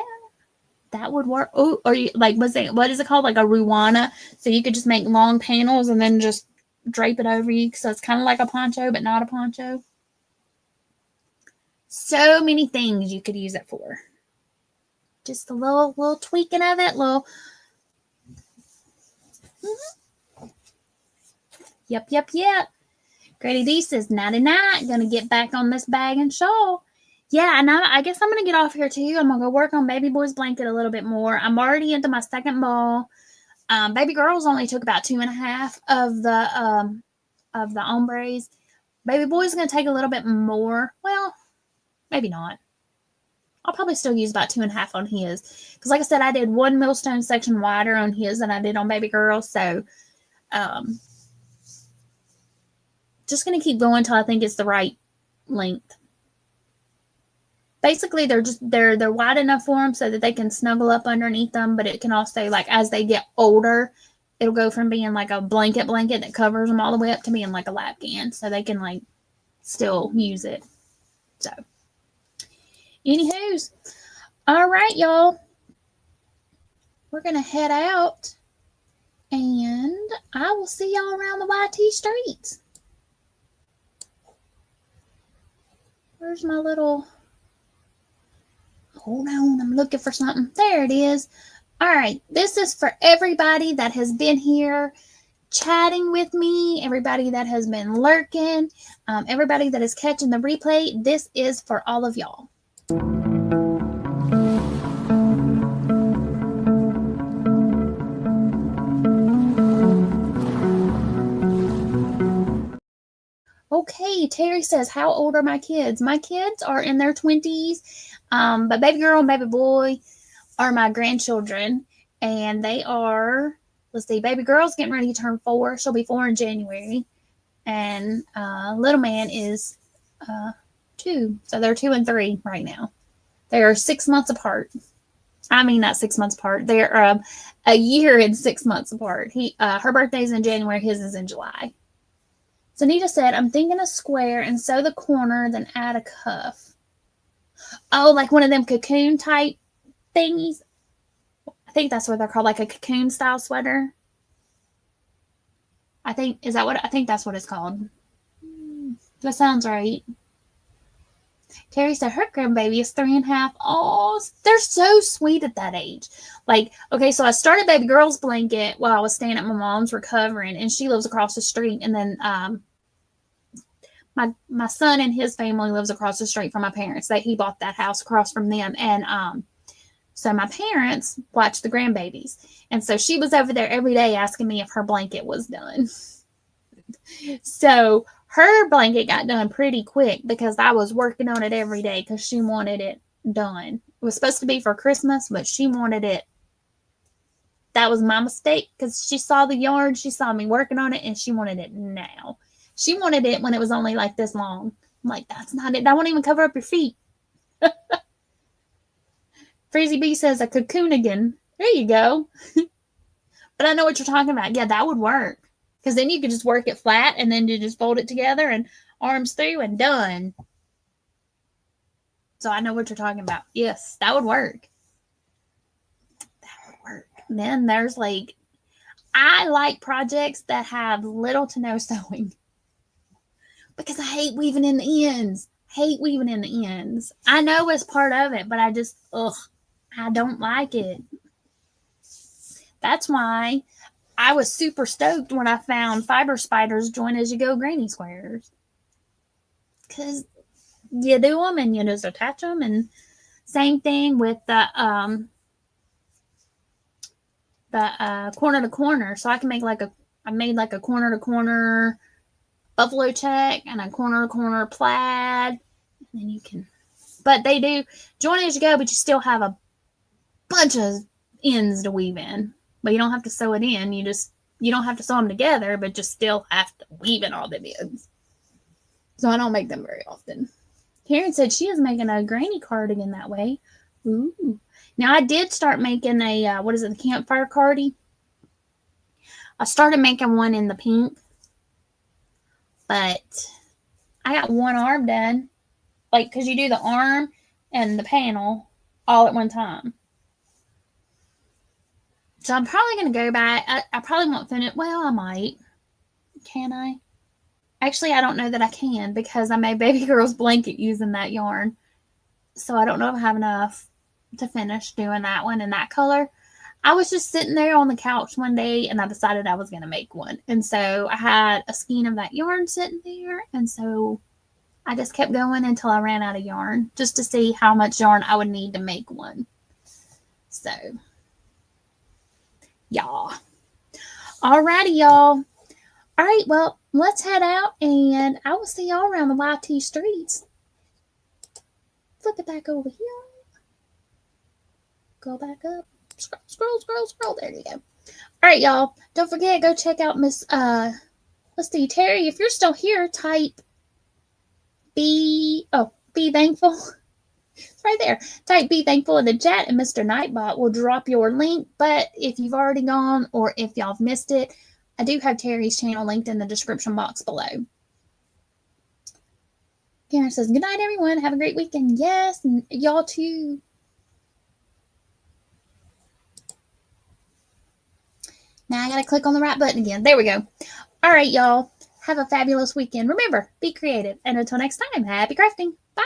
that would work. Oh, or you, like, what is it called? Like a ruana. So you could just make long panels and then just drape it over you. So it's kind of like a poncho, but not a poncho. So many things you could use it for. Just a little tweaking of it. Yep. Grady D says, nighty night. Gonna get back on this bag and shawl. Yeah, and I guess I'm going to get off here too. I'm going to go work on baby boy's blanket a little bit more. I'm already into my second ball. Baby girl's only took about 2.5 of the ombres. Baby boy's going to take a little bit more. Well, maybe not. I'll probably still use about 2.5 on his. Because like I said, I did one millstone section wider on his than I did on baby girl. So, just going to keep going until I think it's the right length. Basically, they're wide enough for them so that they can snuggle up underneath them, but it can also, like, as they get older, it'll go from being like a blanket that covers them all the way up to being like a lapgan, so they can like still use it. So, anywho's, all right, y'all, we're gonna head out, and I will see y'all around the YT streets. Where's my little? Hold on, I'm looking for something. There it is. All right, this is for everybody that has been here chatting with me, everybody that has been lurking, everybody that is catching the replay. This is for all of y'all. Okay, Terry says, how old are my kids? My kids are in their 20s, but baby girl and baby boy are my grandchildren, and they are, let's see, baby girl's getting ready to turn 4. She'll be 4 in January, and little man is 2. So they're 2 and 3 right now. They are 6 months apart. I mean, not 6 months apart. They're a year and 6 months apart. Her birthday's in January. His is in July. So Nita said, I'm thinking a square and sew the corner, then add a cuff. Oh, like one of them cocoon type thingies. I think that's what they're called, like a cocoon style sweater. I think that's what it's called. That sounds right. Terry said her grandbaby is 3.5. Oh, they're so sweet at that age. Like, okay, so I started baby girl's blanket while I was staying at my mom's recovering, and she lives across the street. And then my son and his family lives across the street from my parents. He bought that house across from them, and so my parents watched the grandbabies, and so she was over there every day asking me if her blanket was done. So her blanket got done pretty quick because I was working on it every day because she wanted it done. It was supposed to be for Christmas, but she wanted it. That was my mistake because she saw the yarn, she saw me working on it, and she wanted it now. She wanted it when it was only like this long. I'm like, that's not it. That won't even cover up your feet. Freezy B says a cocoonigan. There you go. But I know what you're talking about. Yeah, that would work. Because then you could just work it flat and then you just fold it together and arms through and done. So I know what you're talking about. Yes, that would work. That would work. Then there's like, I like projects that have little to no sewing. Because I hate weaving in the ends. I know it's part of it, but I just, I don't like it. That's why I was super stoked when I found Fiber Spider's Join As You Go granny squares. Because you do them and you just attach them. And same thing with the corner to corner. So I can make I made like a corner to corner buffalo check and a corner to corner plaid. And then you can, but they do join as you go, but you still have a bunch of ends to weave in. But you don't have to sew it in. You don't have to sew them together, but just still have to weave in all the ends. So I don't make them very often. Karen said she is making a granny cardigan that way. Ooh. Now I did start making a, the campfire cardi. I started making one in the pink. But I got one arm done. Like, because you do the arm and the panel all at one time. So I'm probably going to go back. I probably won't finish. Well, I might. Can I? Actually, I don't know that I can because I made baby girl's blanket using that yarn. So I don't know if I have enough to finish doing that one in that color. I was just sitting there on the couch one day and I decided I was going to make one. And so I had a skein of that yarn sitting there. And so I just kept going until I ran out of yarn just to see how much yarn I would need to make one. So, yeah. Alrighty, y'all. All right, well, let's head out and I will see y'all around the YT streets. Flip it back over here. Go back up. Scroll, scroll, scroll, scroll. There you go. All right, y'all. Don't forget, go check out Miss, let's see, Terri. If you're still here, type be thankful. It's right there. Type be thankful in the chat and Mr. Nightbot will drop your link. But if you've already gone or if y'all have missed it, I do have Terri's channel linked in the description box below. Karen says, good night, everyone. Have a great weekend. Yes, and y'all too. Now I got to click on the right button again. There we go. All right, y'all. Have a fabulous weekend. Remember, be creative. And until next time, happy crafting. Bye.